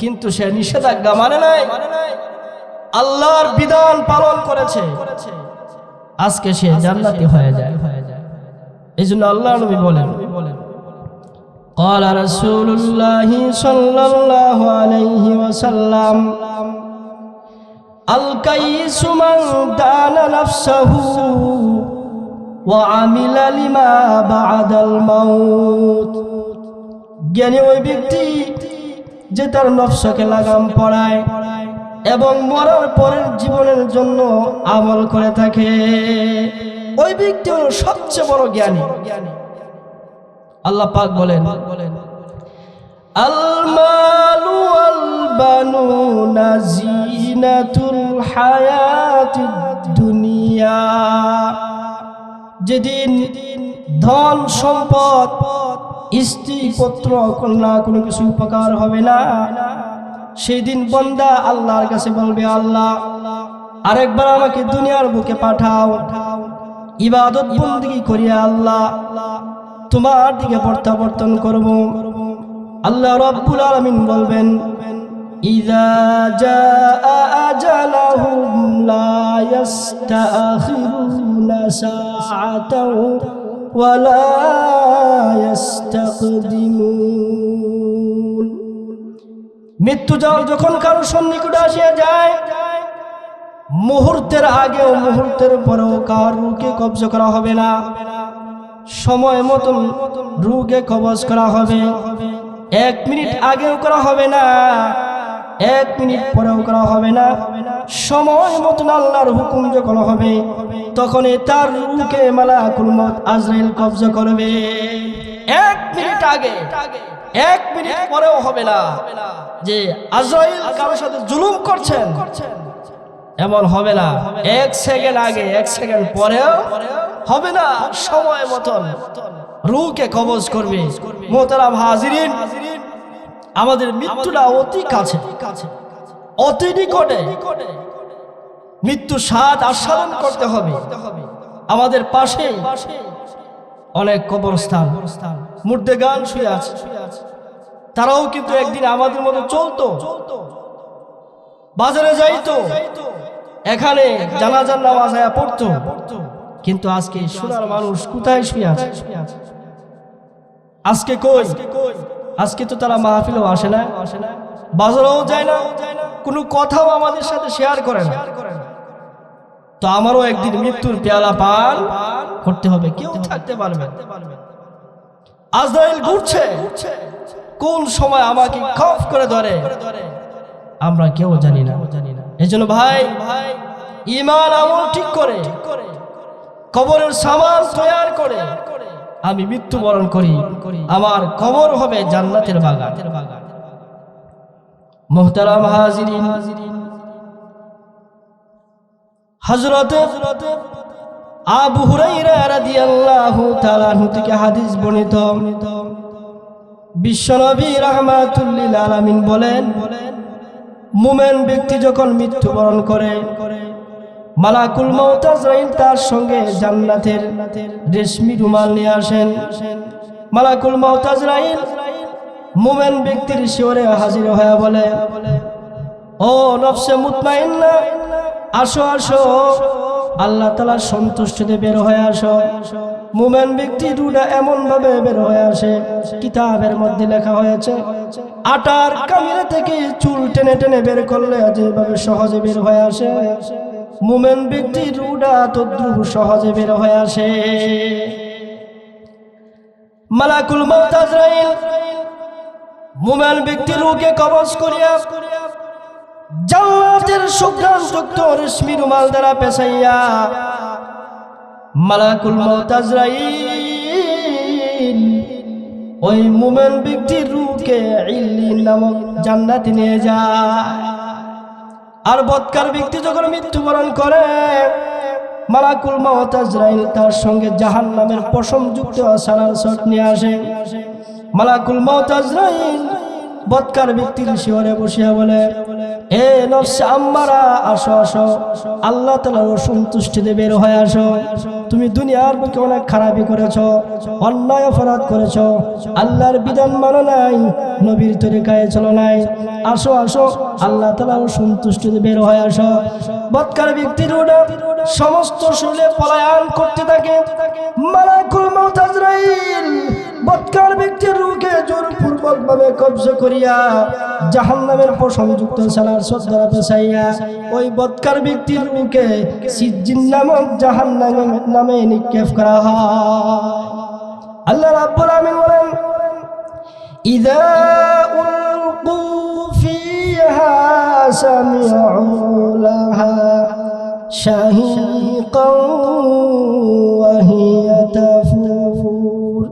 কিন্তু সে নিষেধাজ্ঞা মানে নাই, আল্লাহর বিধান পালন করেছে, আজকে সে জান্নাতি হয়ে যায়। এই জন্য আল্লাহ নবী বলেন, قال رسول الله صلى الله عليه وسلم الكيس من دان نفسه وعمل لما بعد الموت। জ্ঞানী ওই ব্যক্তি যে তার নফসকে লাগাম পড়ায় এবং মরার পরের জীবনের জন্য আমল করে থাকে, ওই ব্যক্তি হলো সবচেয়ে বড় জ্ঞানী। আল্লাহ পাক বলেন, আল মালু ওয়াল বানুনা জিনাতুল হায়াতিদ দুনিয়া। যেদিন ধন সম্পদ, স্ত্রী পুত্র কন্যা কোনো কিছু উপকার হবে না, সেই দিন বান্দা আল্লাহর কাছে বলবে, আল্লাহ আরেকবার আমাকে দুনিয়ার বুকে পাঠাও, ইবাদত বন্দেগী করিয়া আল্লাহ তোমার দিকে প্রত্যাবর্তন করব। আল্লাহ রাব্বুল আলামিন বলবেন, ইযা জাআ আজালুহুম লা ইস্তাখিরুনা সাআতাও ওয়া লা ইস্তাকদিমুন। মৃত্যু যখন কারো সন্নিকটে আসিয়া যায়, মুহূর্তের আগেও মুহূর্তের পরেও কার রূহকে কবজ করা হবে না, সময় মতন রূহকে কবজ করা হবে। 1 মিনিট আগেও করা হবে না, 1 মিনিট পরেও করা হবে না। সময় মতন আল্লাহর হুকুম যখন হবে, তখন তার রূহকে মালাকুল মউত আজরাইল কবজ করবে। 1 মিনিট আগে, 1 মিনিট পরেও হবে না যে আজরাইল কারোর সাথে জুলুম করছেন, এমন হবে না। 1 সেকেন্ড আগে, 1 সেকেন্ড পরেও হবে না, সময় মতন রূহকে কবজ করবে। মোহতারাম হাজিরিন, আমাদের মৃত্যুটা অতি কাছে, অতি নিকটে। মৃত্যু স্বাদ আস্বাদন করতে হবে। আমাদের পাশে অনেক কবরস্থান, মুর্দেগান শুয়ে আছে, তারাও কিন্তু একদিন আমাদের মতো চলতো, বাজারে যাইতো, এখানে জানাজার নামাজ আয়া পড়তো, কিন্তু আজকে সোনার মানুষ কোথায় শুয়ে আছে? আজকে কই? আজকে তো তারা মাহফিলেও আসে না, বাজারেও যায় না, কোনো কথাও আমাদের সাথে শেয়ার করে না। তো আমারও একদিন মৃত্যুর পেয়ালা পান করতে হবে, কেউ থাকতে পারবে। আজরাইল ঘুরছে, কোন সময় আমাকে খপ করে ধরে আমরা কেউ জানি না। এজন্য ভাই, ঈমান আমল ঠিক করে, কবরের সামান তৈয়ার করে আমি মৃত্যুবরণ করি, আমার কবর হবে জান্নাতের বাগান। মুহতারাম হাজিরিন, হযরত আবু হুরায়রা রাদিয়াল্লাহু তাআলা আনহু থেকে হাদিস বর্ণিত, বিশ্বনবী রাহমাতুল লিল আলামিন বলেন, মুমিন ব্যক্তি যখন মৃত্যুবরণ করে মালাকুল মউত আজরাইল তার সঙ্গে জান্নাতের রেশমি রুমাল নিয়ে আসেন। মালাকুল মউত আজরাইল মুমিন ব্যক্তির শিওরে হাজির হয়ে বলে, ও নফসে মুতমাইন্না, আসো আসো, আল্লাহ তাআলার সন্তুষ্টিতে বের হয়ে আসো। মুমিন ব্যক্তি রুহটা এমন ভাবে বের হয়ে আসে, কিতাবের মধ্যে লেখা হয়েছে আটার কামিরা থেকে চুল টেনে টেনে বের করলে যেভাবে সহজে বের হয়ে আসে, মুমিন ব্যক্তি রুহটা তদ্রুপ সহজে বের হয়ে আসে। মালাকুল মউত আজরাইল মুমিন ব্যক্তির রূহকে কবজ করিয়া জান্নাতের সুঘ্রাণযুক্ত রেশমি রুমাল দ্বারা পেঁচাইয়া মালাকুল মউত আজরাইল ওই মুমিন ব্যক্তির রূহকে ইল্লিন নামক জান্নাতে নিয়ে যায়। আর বদকার ব্যক্তি যখন মৃত্যুবরণ করে মালাকুল মউত আজরাইল তার সঙ্গে জাহান্নামের পশমযুক্ত সালার শট নিয়ে আসে। মালাকুল মউত আজরাইল বদকার ব্যক্তির শিওরে বসিয়া বলে, এ নফসে আম্মারা, আসো আসো, আল্লাহ তাআলার অসন্তুষ্টিতে বের হয়ে আসো। তুমি দুনিয়ার বুকে অনেক খারাপি করেছো, অন্যায় অপরাধ করেছো, আল্লাহর বিধান মানো নাই, নবীর তরিকায় চলো নাই। আসো আসো, আল্লাহ তাআলার অসন্তুষ্টিতে বের হয়ে আসো। বদকার ব্যক্তির রূহটা সমস্ত শরীরে পলায়ন করতে থাকে। মালাকুল মউত আজরাইল বদকার ব্যক্তির রূহকে জোরপূর্বক ভাবে কবজা করিয়া জাহান্নামের পশমযুক্ত সালার শট দ্বারা পেঁচাইয়া ওই বদকার ব্যক্তির রূহকে সিজ্জিন নামক জাহান্নামের নামে নিক্ষেপ করা হয়। আল্লাহ রাব্বুল আমিন বলেন, ইযা উলকু ফিহা সামিউ লাহা শাহীকান ওয়া হিয়া তাফুর।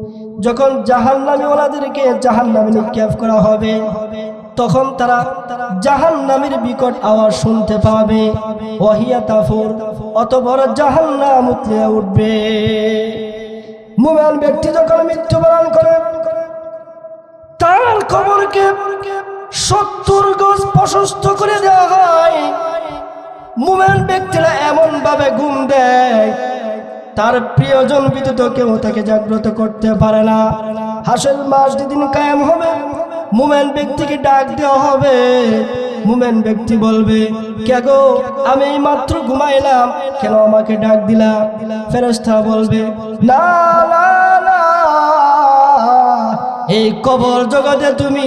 যখন জাহান্নামী ওলাদেরকে জাহান্নামে নিক্ষেপ করা হবে তখন তারা জাহান্নামের বিকট আওয়াজ শুনতে পাবে, ওয়া হিয়া তাফুর, অতঃপর জাহান্নাম উতলে উঠবে। মুমিন ব্যক্তি যখন মৃত্যুবরণ করে তার কবরকে 70 গজ প্রশস্ত করে দেওয়া হয়। মুমিন ব্যক্তিরা এমন ভাবে ঘুম দেয় তার প্রিয়জন ব্যতীত কেউ তাকে জাগ্রত করতে পারে না। হাসর মাস যেদিন কায়েম হবে মুমিন ব্যক্তিকে ডাক দেওয়া হবে। মুমিন ব্যক্তি বলবে, কে গো, আমি মাত্র ঘুমাইলাম, কেন আমাকে ডাক দিলা? ফেরেশতা বলবে, না না না, এই কবর জগতে তুমি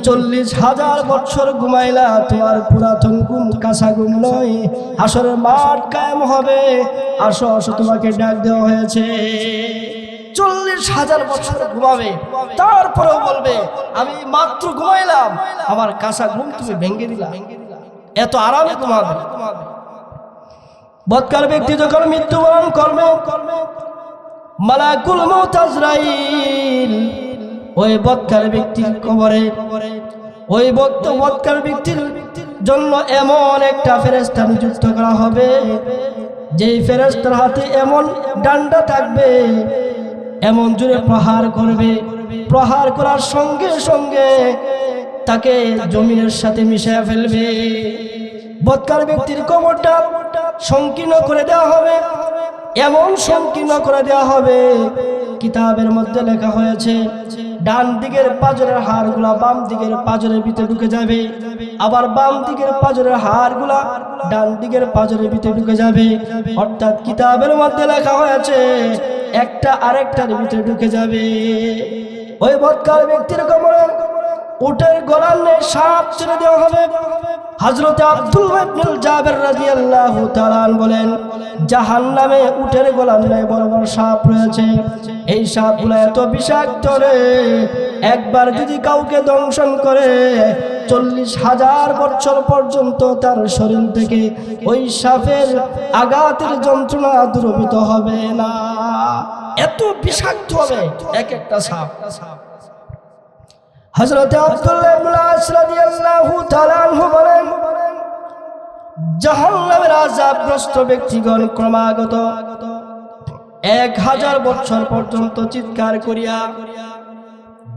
40,000 বছর ঘুমাইলা, তোমার পুরাতন ঘুম কাঁচা ঘুম নয়। হাসরের মাঠ কায়েম হবে, আসো আসো, তোমাকে ডাক দেওয়া হয়েছে। 40,000 বছর ঘুমাবে, তারপরেও বলবে, আমি মাত্র ঘুমাইলাম, আমার কাঁচা ঘুম তুমি ভেঙে দিলা। এত আরামে ঘুমাবে। বদকার ব্যক্তি যখন মৃত্যুবরণ করবে মালাকুল মউত আজরাইল ওই বদকার ব্যক্তির কবরে ওই বদকার ব্যক্তির জন্য এমন একটা ফেরেশতা নিযুক্ত করা হবে, যেই ফেরেশতার হাতে এমন ডান্ডা থাকবে, এমন জোরে প্রহার করবে, প্রহার করার সঙ্গে সঙ্গে তাকে জমিনের সাথে মিশিয়ে ফেলবে। বদকার ব্যক্তির কবরটা সংকীর্ণ করে দেওয়া হবে, এমন সংকীর্ণ করে দেওয়া হবে, কিতাবের মধ্যে লেখা হয়েছে ডান দিকের পাঁজরের হাড়গুলা বাম দিকের পাঁজরের ভিতরে ঢুকে যাবে, আবার বাম দিকের পাঁজরের হাড়গুলা ডান দিকের পাঁজরের ভিতরে ঢুকে যাবে। অর্থাৎ কিতাবের মধ্যে লেখা হয়েছে একটা আরেকটার ভিতরে ঢুকে যাবে। ওই বদকার ব্যক্তির কবরে উটের গলার নে সাপ ছেড়ে দেওয়া হবে। হযরত আব্দুল্লাহ ইবনে জাবের রাদিয়াল্লাহু তাআলা বলেন, জাহান্নামে উটের গলার নে বড় বড় সাপ রয়েছে। এই সাপগুলো এত বিষাক্ত রে, একবার যদি কাউকে দংশন করে 40,000 বছর পর্যন্ত তার শরীর থেকে ওই সাপের আঘাতের যন্ত্রণা দূরীভূত হবে না। এত বিষাক্ত হবে এক একটা সাপ। হযরত আব্দুল্লাহ ইবনে আস রাদিয়াল্লাহু তাআলা আনহু বলেন, জাহান্নামের আযাবগ্রস্ত ব্যক্তিগণ ক্রমাগত 1000 বছর পর্যন্ত চিৎকার করিয়া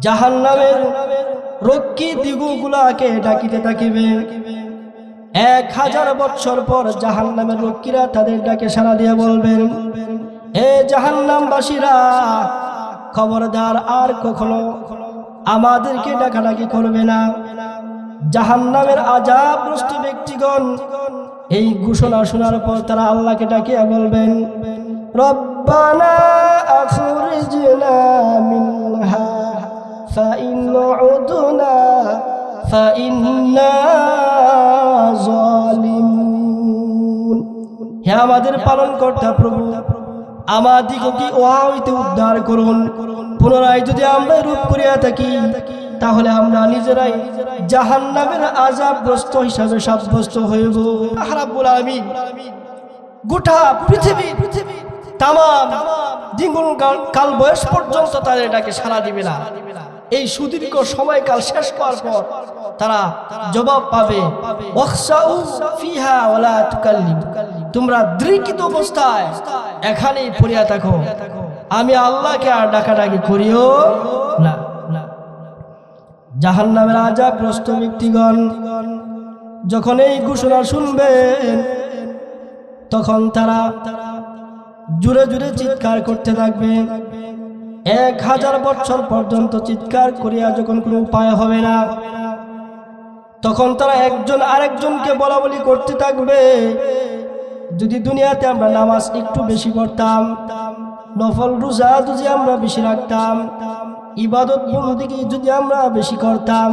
জাহান্নামের রক্ষী দিগুগুলাকে ডাকিতে থাকিবে। 1000 বছর পর জাহান্নামের রক্ষীরা তাদের ডাকে সাড়া দিয়ে বলবেন, এ জাহান্নামবাসীরা, খবরদার আর কখনো আমাদেরকে ডাকাডাকি করবে না। জাহান্নামের আযাবগ্রস্ত ব্যক্তিগণ এই ঘোষণা শোনার পর তারা আল্লাহকে ডাকিয়া বলবেন, রব্বানা আখরিজনা মিনহা ফাইন উদনা ফাইন্না যালিমুন। হে আমাদের পালনকর্তা প্রভু, আমাদিগকে উহা হইতে উদ্ধার করুন। পুনরায় যদি আমরা রূপ করিয়া থাকি তাহলে আমরা নিজেরাই জাহান্নামের আযাবগ্রস্ত হিসাবে সাব্যস্ত হইব। রাব্বুল আলামিন গোটা পৃথিবী তামাম দ্বিগুণ কাল বয়স পর্যন্ত তাদের ডাকে সাড়া দিবে না। এই সুদীর্ঘ সময়কাল শেষ হওয়ার পর তারা জবাব পাবে, ওয়াখসাউ ফিহা ওয়ালা তুকাল্লিম, তোমরা দৃঢ়িত অবস্থায় এখানেই পড়িয়া থাকো, আমি আল্লাহকে আর ডাকাডাকি করিও না। জাহান্নামের আযাবগ্রস্ত ব্যক্তিগণ যখন এই ঘোষণা শুনবেন তখন তারা জোরে জোরে চিৎকার করতে থাকবে। 1000 বছর পর্যন্ত চিৎকার করিয়া যখন কোনো উপায় হবে না, তখন তারা একজন আরেকজনকে বলা বলি করতে থাকবে, যদি দুনিয়াতে আমরা নামাজ একটু বেশি পড়তাম, নফল রোজা যদি আমরা বেশি রাখতাম, ইবাদত বন্দেগী যদি আমরা বেশি করতাম,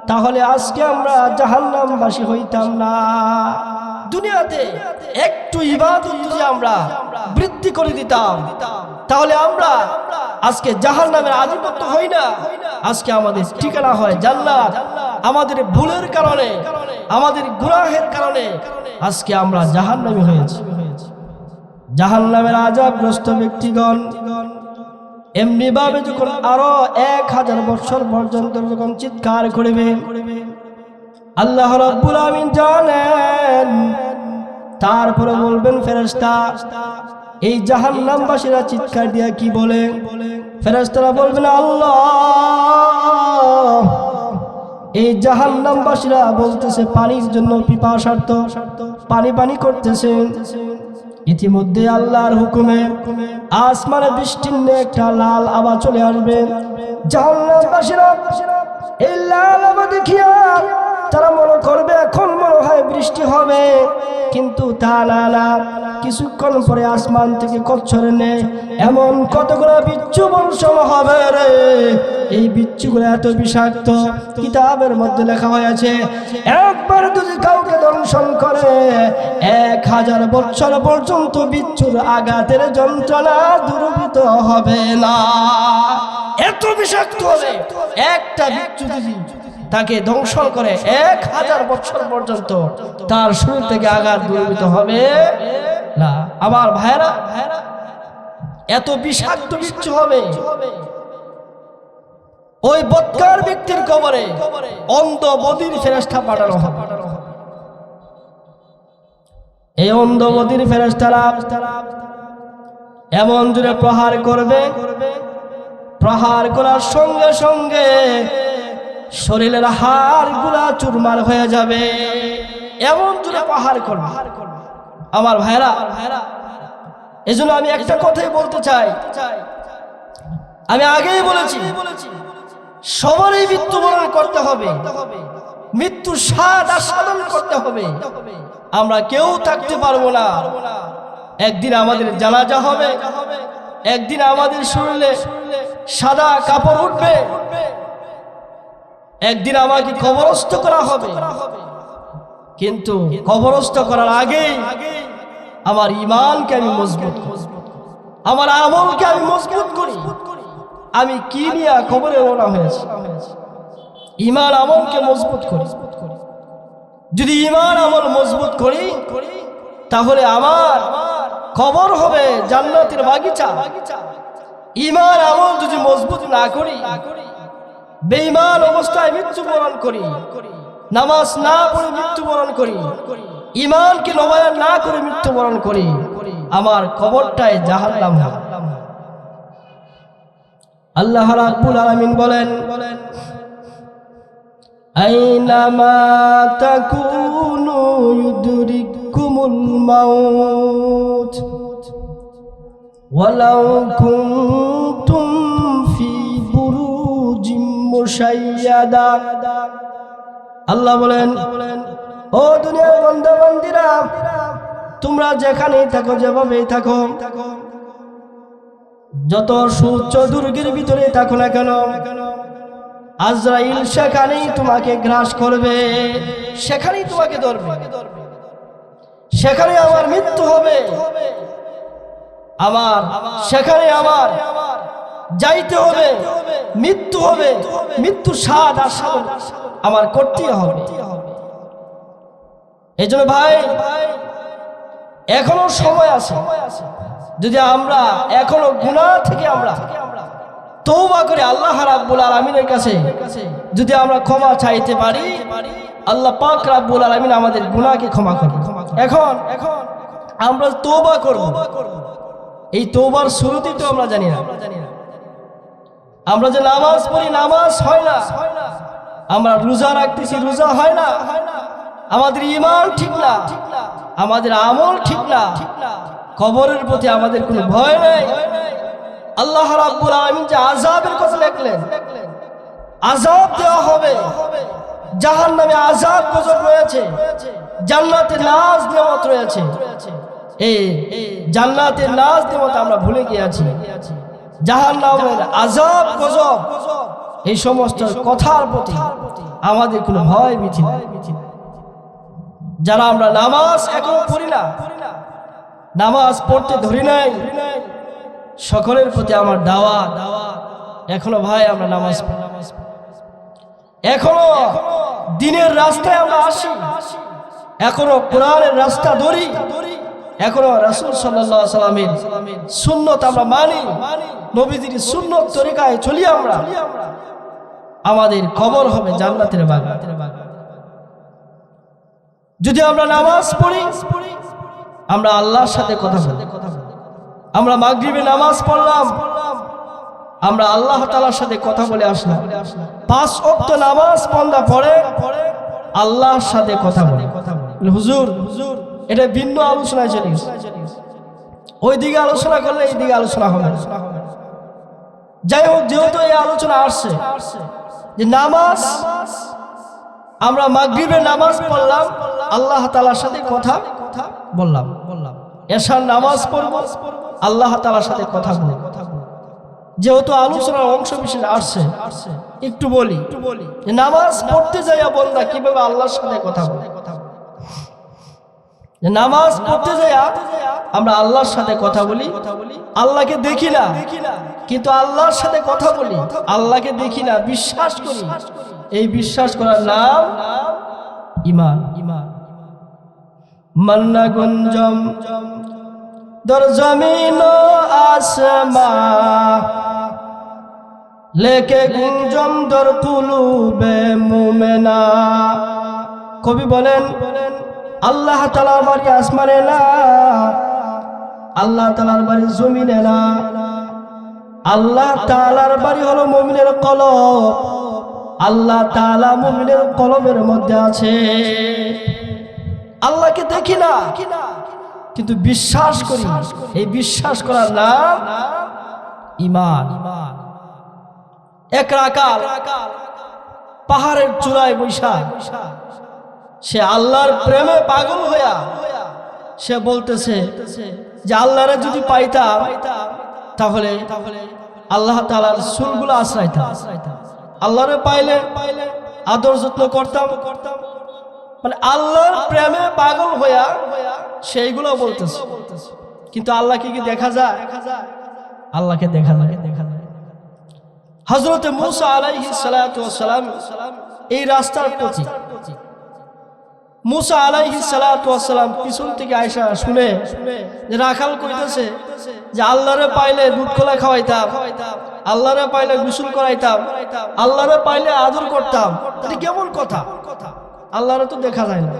তাহলে আজকে আমরা জাহান্নামবাসী হইতাম না। দুনিয়াতে একটু ইবাদত যদি আমরা বৃদ্ধি করে দিতাম তাহলে আমরা আজকে জাহান্নামের আধিপত্য হই না, আজকে আমাদের ঠিকানা হয় জান্নাত। আমাদের ভুলের কারণে, আমাদের গুনাহের কারণে আজকে আমরা জাহান্নামী হয়েছি। জাহান্নামের আযাবগ্রস্ত ব্যক্তিগণ এমনি ভাবে যখন আরো 1000 বছর পর্যন্ত যখন চিৎকার করিবে, আল্লাহ রাব্বুল আমিন জানেন। তারপরে বলবেন ফেরেশতা, এই জাহান্নামবাসীরা চিৎকার দিয়া কি বলে? ফেরেশতারা বলবেন, আল্লাহ, এই জাহান্নামবাসীরা বলতেছে পানির জন্য পিপাসার্ত, পানি পানি করতেছে। ইতিমধ্যে আল্লাহর হুকুমে আসমানে বৃষ্টির ন্যায় একটা লাল আভা চলে আসবে। জাহান্নামবাসীরা এই লাল আভা দেখিয়া তারা মনে করবে এখন মনে হয় বৃষ্টি হবে, কিন্তু তা না। কিছুক্ষণ পরে আসমান থেকে কচ্ছরে নেই এমন কতগুলো বিচ্ছু বর্ষণ হবে রে। এই বিচ্ছুগুলো এত বিষাক্ত, কিতাবের মধ্যে লেখা হয়েছে একবার যদি কাউকে দংশন করে 1000 বছর পর্যন্ত বিচ্ছুর আঘাতের যন্ত্রণা দূরীভূত হবে না। এত বিষাক্ত হবে একটা বিচ্ছু যদি তাকে দংশন করে 1000 বছর পর্যন্ত তার শরীর থেকে আঘাত দূরীভূত হবে না। আমার ভাইরা, এত বিষাক্ত বিচ্ছু হবে। ওই বদকার ব্যক্তির কবরে অন্ধ বধির ফেরেশতা পাঠানো হবে। এই অন্ধ বধির ফেরেশতারা এমন জোরে প্রহার করবে, প্রহার করার সঙ্গে সঙ্গে শরীরের হাড়গুলা চুরমার হয়ে যাবে, এমন জোরে প্রহার করবে। আমার ভাইরা, এজন্য আমি একটা কথাই বলতে চাই, আমি আগেই বলেছি সবারই মৃত্যুবরণ করতে হবে, মৃত্যু স্বাদ আস্বাদন করতে হবে। আমরা কেউ থাকতে পারবো না। একদিন আমাদের জানাজা হবে, একদিন আমাদের শরীরে সাদা কাপড় উঠবে, একদিন আমাকে কবরস্থ করা হবে। কিন্তু কবরস্থ করার আগেই আমার ঈমানকে আমি মজবুত করি, আমার আমলকে আমি মজবুত করি। আমি কি নিয়ে কবরে রওনা হয়েছি? ঈমান আমলকে মজবুত করি। যদি ঈমান আমল মজবুত করি তাহলে আমার কবর হবে জান্নাতের বাগিচা। ঈমান আমল যদি মজবুত না করি, বেঈমান অবস্থায় মৃত্যুবরণ করি, নামাজ না পড়ে মৃত্যুবরণ করি, ঈমানকে নবায়ন না করে মৃত্যুবরণ করি, আমার কবরটায় জাহান্নাম হবে। আল্লাহ রাব্বুল আলামিন বলেন, আইনামা তাকুনু ইউদরিকুমুল মাউত ওয়ালাউ কুনতুম ফি বুরুজিম মুশাইয়াদা। আল্লাহ বলেন, ও দুনিয়ার বান্দা-বান্দীরা, তোমরা যেখানেই থাকো, যেভাবেই থাকো, যত সুউচ্চ দুর্গের ভিতরে থাকো না কেন, আজরাইল সেখানেই তোমাকে গ্রাস করবে, সেখানেই তোমাকে ধরবে, সেখানে আমার মৃত্যু হবে, আমার সেখানে আমার যাইতে হবে, মৃত্যু হবে, মৃত্যু স্বাদ আস্বাদন আমার করতেই হবে। এই জন্য ভাই, এখনো সময় আছে। যদি আমরা এখনো গুনাহ থেকে আমরা তওবা করে আল্লাহ রাব্বুল আলামিনের কাছে যদি আমরা ক্ষমা চাইতে পারি, আল্লাহ পাক রাব্বুল আলামিন আমাদের গুনাহকে ক্ষমা করবেন। এখন আমরা তওবা করব। এই তওবার শুরুতেই তো আমরা জানি না। আমরা যে নামাজ পড়ি, নামাজ হয় না। আমরা রোজা রাখতেছি, রোজা হয় না। আমাদের ঈমান ঠিক না, আমাদের আমল ঠিক না, কবরের প্রতি আমাদের কোনো ভয় নাই। আল্লাহ রাব্বুল আলামিন যে আযাবের কথা লিখলেন, আযাব দেওয়া হবে, জাহান্নামে আযাব গজব রয়েছে, জান্নাতে নাজ নেয়ামত রয়েছে। এই জান্নাতের নাজ নেয়ামত আমরা ভুলে গিয়েছি। জাহান্নামের আযাব গজব, এই সমস্ত কথার প্রতি আমাদের কোনো ভয় ভীতি নাই। যারা আমরা নামাজ এখনো পড়ি না, নামাজ পড়তে ধরি নাই, সকলের প্রতি আমার দাওয়াত, এখনো ভাই আমরা নামাজ পড়ি, এখনো দিনের রাস্তায় আমরা আসি, এখনো কোরআনের রাস্তা ধরি, এখনো রাসূল সাল্লাল্লাহু আলাইহি সাল্লামের সুন্নাত আমরা মানি, নবীজির সুন্নাত তরিকায় চলি আমরা, আমাদের কবর হবে জান্নাতের বাগান। যদি আমরা নামাজ পড়ি, আমরা আল্লাহর সাথে কথা বলি। আমরা মাগরিবে নামাজ পড়লাম, আমরা আল্লাহ তাআলার সাথে কথা বলে আসলাম। 5 ওয়াক্ত নামাজ বান্দা পড়ে, আল্লাহর সাথে কথা বলে। হুজুর, এটা ভিন্ন আলোচনায় চলে গেছে, ওই দিকে আলোচনা করলে এই দিকে আলোচনা হবে। যাই হোক, যেহেতু এই আলোচনা আসছে যে নামাজ, আমরা মাগরিবের নামাজ পড়লাম, আল্লাহ তাআলার সাথে কথা বললাম। এশার নামাজ পড়ব, আল্লাহ তাআলার সাথে কথা বলব। যেহেতু আলোচনার অংশ বিশেষ আসছে, একটু বলি যে নামাজ পড়তে যাইয়া বান্দা কিভাবে আল্লাহর সাথে কথা বলে। নামাজ পড়তে যাইয়া আমরা আল্লাহর সাথে কথা বলি, আল্লাহকে দেখি না কিন্তু আল্লাহর সাথে কথা বলি। আল্লাহকে দেখি না, বিশ্বাস করি, এই বিশ্বাস করার নাম ঈমান। মান্না গুঞ্জম দর জমিন আসমা, লেকে গুঞ্জম দর কুলুবে মুমেনা। কবি বলেন, আল্লাহ তাআলার বাড়ি আসমানে না, আল্লাহ তাআলার বাড়ি জমিনে না, আল্লাহ তাআলার বাড়ি হলো মুমিনের কলব। আল্লাহ তাআলা মুমিনের কলবের মধ্যে আছে। আল্লাহকে দেখি না কিন্তু বিশ্বাস করি, এই বিশ্বাস করার নাম ঈমান। এক রাকাল পাহাড়ের চূড়ায় বৈশা সে আল্লাহর প্রেমে পাগল হইয়া সে বলতেছে যে আল্লাহরে যদি পাইতাম তাহলে আল্লাহ তাআলার সুরগুলো আশ্রাইতাম, আল্লাহরে পাইলে আদর যত্ন করতাম। মানে আল্লাহর প্রেমে পাগল হইয়া সেইগুলো বলতেছে, কিন্তু আল্লাহকে কি দেখা যায়? আল্লাহকে দেখা যায়। হযরত মূসা আলাইহিস সালাতু ওয়াস সালাম এই রাস্তার প্রতি, মূসা আলাইহিস সালাতু ওয়াস সালাম পিছন থেকে আয়েশা শুনে যে রাখাল কইতেছে যে আল্লাহরে পাইলে দুধ কলা খাওয়াইতাম, আল্লাহরে পাইলে গোসল করাইতাম, আল্লাহরে পাইলে আদর করতাম। এটা কেমন কথা? আল্লাহরে তো দেখা যায় না।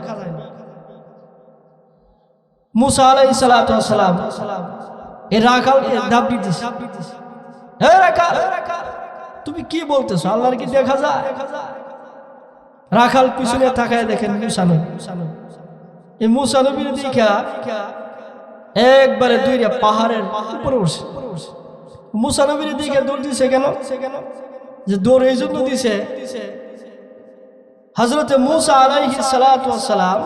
মুসা আলাইহিস সালাতু ওয়াস সালাম এই রাখালকে দাবি দিছে, হে রাখাল তুমি কি বলতেছো, আল্লাহর কি দেখা যায়? রাখাল পিছনে তাকায় দেখেন মুসা নবী। এই মুসা নবীর দেখা একবারে দুইটা পাহাড়ের উপরে উঠছে। মুসা নবীর দিকে দৌড় দিছে কেন? যে দৌড় এই জন্য দিছে, হযরতে মুসা আলাইহিস সালাতু ওয়াস সালাম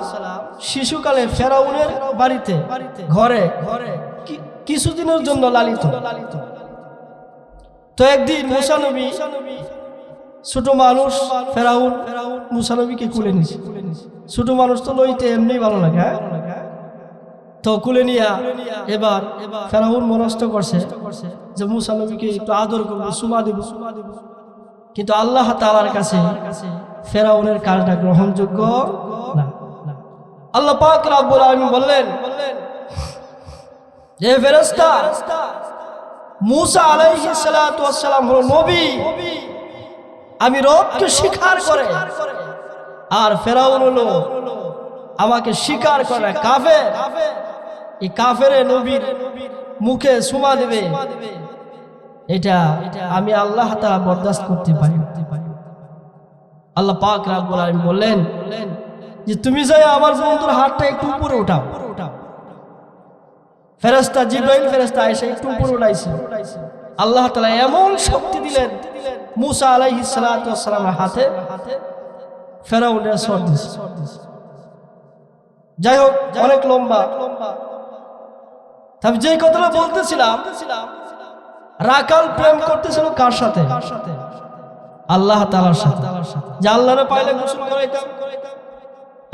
শিশুকালে ফেরাউনের বাড়িতে ঘরে কিছুদিনের জন্য লালিত। তো একদিন মুসা নবী ছোট মানুষ, ফেরাউন মুসা নবীকে কুলে নিছে। ছোট মানুষ তো লইতে এমনি ভালো লাগে, হ্যাঁ? তো কুলে নিয়া এবার ফেরাউন মনস্থ করছে যে মুসা নবীকে একটু আদর করবো, সুমা দেব। কিন্তু আল্লাহ তাআলার কাছে ফেরাউনের কাজটা গ্রহণযোগ্য না। আল্লাহ পাক রব্বুল আলামিন বললেন, হে ফেরেশতা, মুসা আলাইহিস সালাতু ওয়াস সালাম হলো নবী, আমি রবকে স্বীকার করে, আর ফেরাউন হলো আমাকে স্বীকার করে কাফের। এই কাফের নবীর মুখে সুমা দেবে, এটা আমি আল্লাহ তাআলা বরদাস্ত করতে পারি। আল্লাহ পাক রব্বুল আলামিন বললেন যে তুমি যাই আমার বন্ধুর হাতটা একটু উপরে উঠাও। ফেরেশতা জিবরাইল ফেরেশতা এসে একটু উপরে উঠাইছে। আল্লাহ তাআলা এমন শক্তি দিলেন মুসা আলাইহিস সালাতু ওয়াস সালামের হাতে, ফেরাউনের সর দিছে। যাই হোক, অনেক লম্বা। তবে যে কথাটা বলতেছিলাম, রাখাল প্রেম করতেছিল কার সাথে? আল্লাহ তাআলার সাথে। যে আল্লাহরে পাইলে গোসল করাইতাম,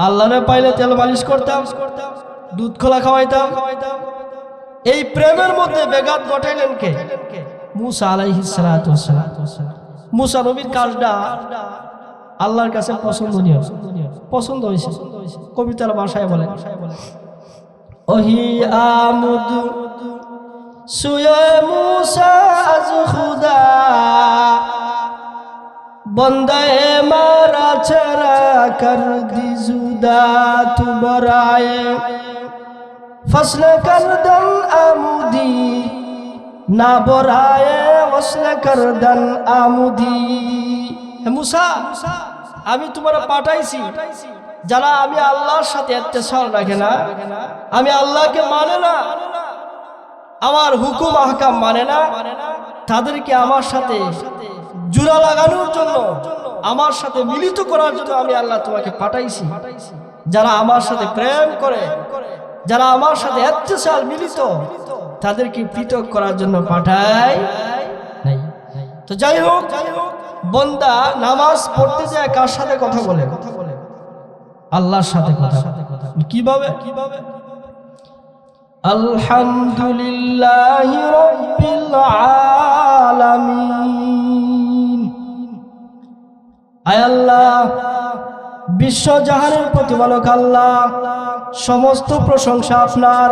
আল্লাহরে পাইলে তেল মালিশ করতাম, দুধ খোলা খাওয়াইতাম। এই প্রেমের মধ্যে বেঘাত ঘটাইলেন কে? মুসা আলাইহিস সালাতু ওয়াস সালাম। মুসা নবীর কাজটা আল্লাহর কাছে পছন্দনীয়, পছন্দ হয়েছে। কবিতার ভাষায় বলে, ওহি আমুদ সুয়ে মুসা আজ খুদা বন্দায়ে মারা ছাড়া কর দি জুদা তু বরায়ে ফসল করদন আমুদি না বরায়ে ফসল করদন আমুদি। হে মুসা, আমি তোমার পাঠাইছি যারা আমি আল্লাহর সাথে ইত্তেসাল রাখে না, আমি আল্লাহকে মানে না, আমার হুকুম আহকাম মানে না, তাদেরকে আমার সাথে জোড়া লাগানোর জন্য, আমার সাথে মিলিত করার জন্য আমি আল্লাহ তোমাকে পাঠাইছি। যারা আমার সাথে প্রেম করে, যারা আমার সাথে ইত্তেসাল মিলিত, তাদেরকে পৃথক করার জন্য পাঠাই নাই। তো যাই হোক, বান্দা নামাজ পড়তে যায় কার সাথে কথা বলে? আল্লাহর সাথে কথা। কিভাবে? আলহামদুলিল্লাহি রাব্বিল আলামিন। আয় আল্লাহ, বিশ্বজাহানের প্রতিপালক আল্লাহ, সমস্ত প্রশংসা আপনার।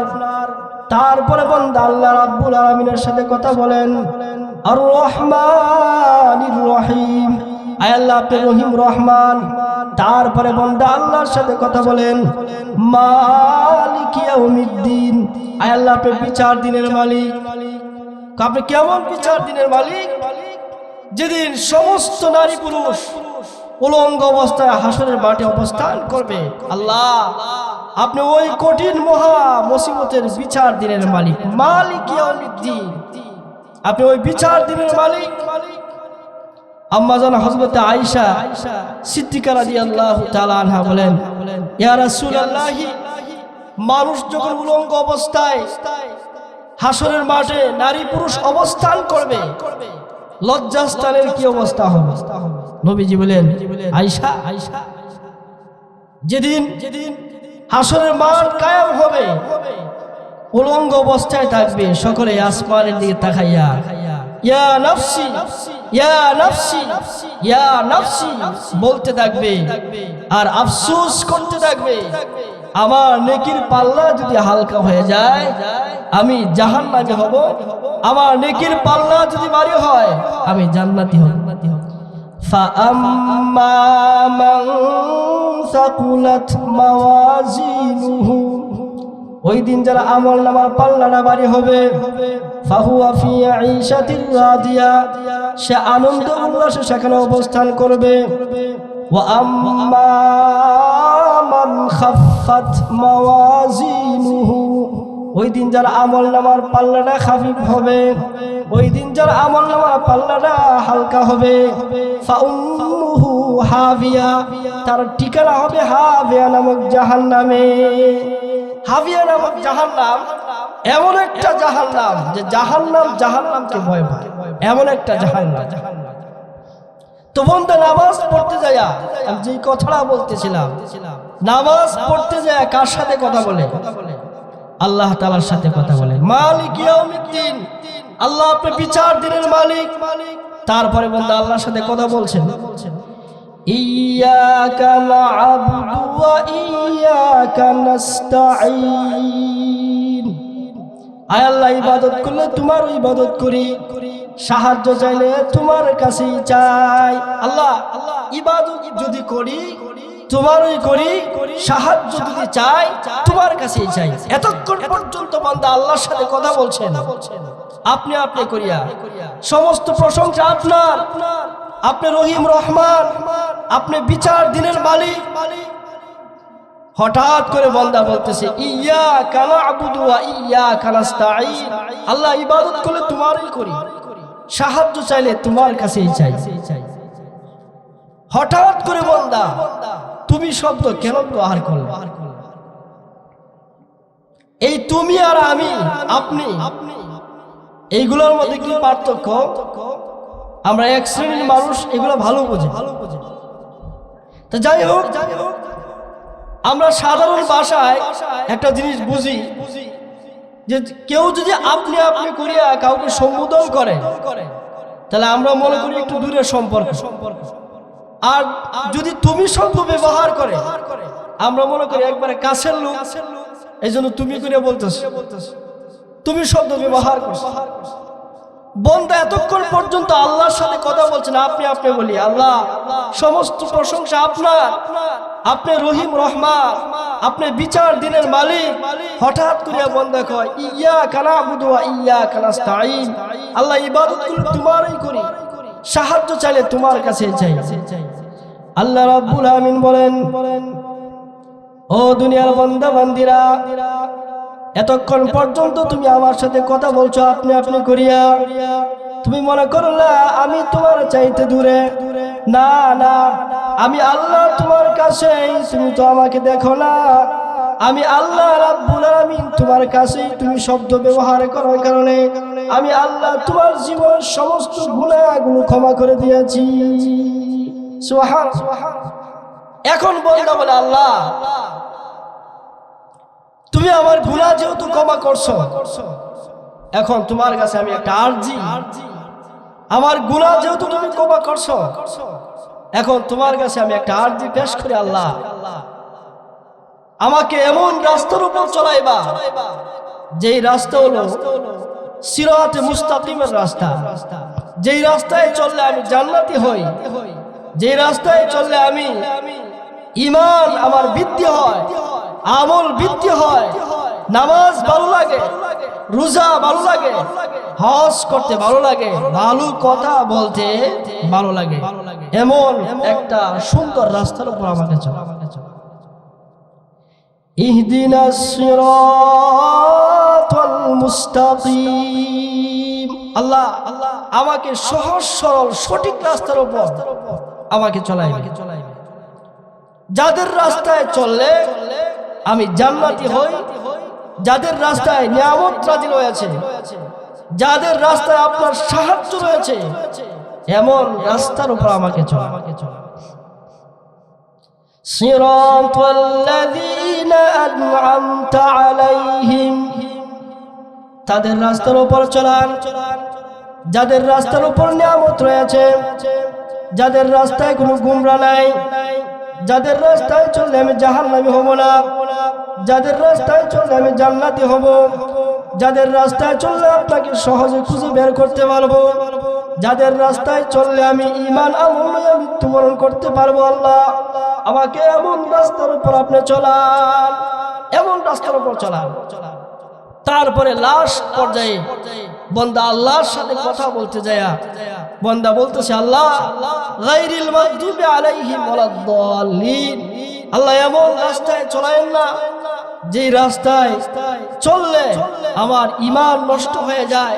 তারপরে বান্দা আল্লাহ রাব্বুল আলামিনের সাথে কথা বলেন, আর রহমানির রহিম। আয় আল্লাহ, আপনি রহিম রহমান। তারপরে বান্দা আল্লাহর সাথে কথা বলেন, মালিক ইয়াউমিদ্দিন। আয় আল্লাহ, আপনি বিচার দিনের মালিক। আপনি কেমন বিচার দিনের মালিক? যেদিন সমস্ত নারী পুরুষ উলঙ্গ অবস্থায় হাসরের মাঠে অবস্থান করবে, আল্লাহ আপনি ওই কঠিন মহা মুসিবতের বিচার দিনের মালিক। মালিক ইয়াউমিদ্দিন, আপনি ওই বিচার দিনের মালিক। আম্মা জান হযরত আয়েশা সিদ্দিকা রাদিয়াল্লাহু তাআলা আনহা বলেন, ইয়া রাসূলুল্লাহ, মানুষ যখন উলঙ্গ অবস্থায় হাসরের মাঠে নারী পুরুষ অবস্থান করবে, লজ্জাস্থানের কি অবস্থা হবে? নবীজি বলেন, আয়েশা, যেদিন হাসরের মাঠ কায়েম হবে, উলঙ্গ অবস্থায় থাকবে, সকলে আসমানের দিকে তাকাইয়া ইয়া নাফসি ইয়া নাফসি ইয়া নাফসি বলতে থাকবে, আর আফসোস করতে থাকবে, আমার নেকির পাল্লা যদি হালকা হয়ে যায় আমি জাহান্নামী হব, আমার নেকির পাল্লা যদি ভারী হয় আমি জান্নাতি হব। فأما من ثقلت موازينه ওই দিন যারা আমল নামার পাল্লাটা ভারী হবে, ফাহুয়া ফি আইশাতির রাদিয়া, সে আনন্দ উল্লাসে সেখানে অবস্থান করবে। ওয়া আম্মা মান খাফফাত মাওয়াজিনুহু, ওই দিন যার আমল নামার পাল্লাটা খাফিফ হবে, ওই দিন যার আমল নামার পাল্লাটা হালকা হবে, ফাউম্মুহু হাবিয়া, তার ঠিকানা হবে হাবিয়া নামক জাহান্নামে। হাবিয়া নামক জাহান্নাম এমন একটা জাহান্নাম যে জাহান্নামকে ভয় পায়, এমন একটা জাহান্নাম। তো বন্ধু, নামাজ পড়তে যায়, আমি যে কথাটা বলতেছিলাম, নামাজ পড়তে যায় কার সাথে কথা বলে? আল্লাহ তাআলার সাথে কথা বলে। মালিক ইয়াউমিদ্দিন, আল্লাহ আপনি বিচার দিনের মালিক। তারপরে বন্ধু আল্লাহর সাথে কথা বলছেন, ইয়্যাকা না'বুদু ওয়া ইয়্যাকা নাস্তাঈন। আয় আল্লাহ, ইবাদত করলে তোমার ইবাদত করি, সাহায্য চাইলে তোমার কাছেই চাই। আল্লাহ, ইবাদত যদি করি তোমারই করি, সাহায্য যদি চাই তোমার কাছেই চাই। এতক্ষণ পর্যন্ত বান্দা আল্লাহর সাথে কথা বলছেন, আপনি আপনি করিয়া সমস্ত প্রশংসা আপনার। আপনি রহিম রহমান, আপনি বিচার দিনের মালিক। হঠাৎ করে বান্দা বলতেছে, ইয়্যাকা না'বুদু ওয়া ইয়্যাকা নাস্তাঈন। আল্লাহ, ইবাদত করলে তোমারই করি, সাহায্য চাইলে তোমার কাছেই চাই। হঠাৎ করে বান্দা তুমি শব্দ কেন ব্যবহার করলে? এই তুমি আর আমি, আপনি, এইগুলোর মধ্যে কি পার্থক্য? আমরা এক শ্রেণীর মানুষ এগুলো ভালো বোঝে। তো যাই হোক, আমরা সাধারণ ভাষায় একটা জিনিস বুঝি যে কেউ যদি আপনি আপনি করিয়া কাউকে সম্বোধন করে, তাহলে আমরা মনে করি একটু দূরের সম্পর্ক। আর যদি তুমি শব্দ ব্যবহার করে, আমরা মনে করি একবারে কাছের লোক। এই জন্য তুমি করে বলতেছ, তুমি শব্দ ব্যবহার করছো। বন্দা এতক্ষণ পর্যন্ত আল্লাহর সাথে কথা বলছেন, আপনি আপনি বলি। আল্লাহ, সমস্ত প্রশংসা আপনার, আপনি রহিম রহমান, আপনি বিচার দিনের মালিক। হঠাৎ করিয়া বন্দা কয়, ইয়্যাকা না'বুদু ওয়া ইয়্যাকা নাস্তাঈন। আল্লাহ, ইবাদত করলে তোমারই করি, সাহায্য চাইলে তোমার কাছে চাই। আল্লাহ রাব্বুল আমিন বলেন, ও দুনিয়ার বান্দা বান্দিরা, এতক্ষণ পর্যন্ত তুমি আমার সাথে কথা বলছো আপনি আপনি করিয়া, তুমি মনে করো না আমি তোমার চাইতে দূরে। না না, আমি আল্লাহ তোমার কাছেই, তুমি তো আমাকে দেখো না। আমি আল্লাহ রাব্বুল আমিন তোমার কাছেই। তুমি শব্দ ব্যবহার করার কারণে আমি আল্লাহ তোমার জীবনের সমস্ত গুনাহগুলো ক্ষমা করে দিয়েছি। সুবহান। এখন বান্দা বলে, আল্লাহ তুমি আমার গুনাহ যেহেতু ক্ষমা করছো, এখন তোমার কাছে আমি একটা আরজি, আমার গুনাহ যেহেতু তুমি ক্ষমা করছো, এখন তোমার কাছে আমি একটা আরজি পেশ করি। আল্লাহ, আমাকে এমন রাস্তার উপর চলাইবা যেই রাস্তা হলো সিরাতে মুস্তাকিমের রাস্তা, যেই রাস্তায় চললে আমি জান্নাতি হই, যেই রাস্তায় চললে আমি ঈমান আমার বৃদ্ধি হয়, আমল বৃদ্ধি হয়, নামাজ ভালো লাগে, রোজা ভালো লাগে, হজ করতে ভালো লাগে, ভালো কথা বলতে ভালো লাগে, এমন একটা সুন্দর রাস্তার উপর আমাকে চল। ইহদিনাস সিরাতাল মুস্তাকিম। আল্লাহ, আমাকে সহজ সরল সঠিক রাস্তার উপর আমাকে চলাইবে, যাদের রাস্তায় চললে আমি জান্নাতি হই, যাদের রাস্তায় নিয়ামত নাযিল হয়েছে, যাদের রাস্তায় আপনার সাহায্য রয়েছে, এমন রাস্তার উপর আমাকে চলা। সিরাতাল্লাযীনা আন'আমতা আলাইহিম, তাদের রাস্তার উপর চলান যাদের রাস্তার উপর নিয়ামত রয়েছে, যাদের রাস্তায় কোনো গুমরা নাই, যাদের রাস্তায় চললে আমি জাহান্নামী হব না, যাদের রাস্তায় চললে আমি জান্নাতি হব, যাদের রাস্তায় চললে আপনাকে সহজে খুঁজে বের করতে পারবো, যাদের রাস্তায় চললে আমি ঈমান আমল নিয়ে মৃত্যুবরণ করতে পারবো। আল্লাহ, আমাকে এমন রাস্তার উপর আপনি চলান, এমন রাস্তার উপর চলা। তারপরে লাস্ট পর্যায়ে বান্দা আল্লাহর সাথে কথা বলতে যায়, বান্দা বলতেছে, আল্লাহ গায়রিল মাগদুবি আলাইহিম ওয়ালাদ-দাল্লিন, আল্লাহ এমন রাস্তায় চলায়েন না যে রাস্তায় চললে আমার ঈমান নষ্ট হয়ে যায়,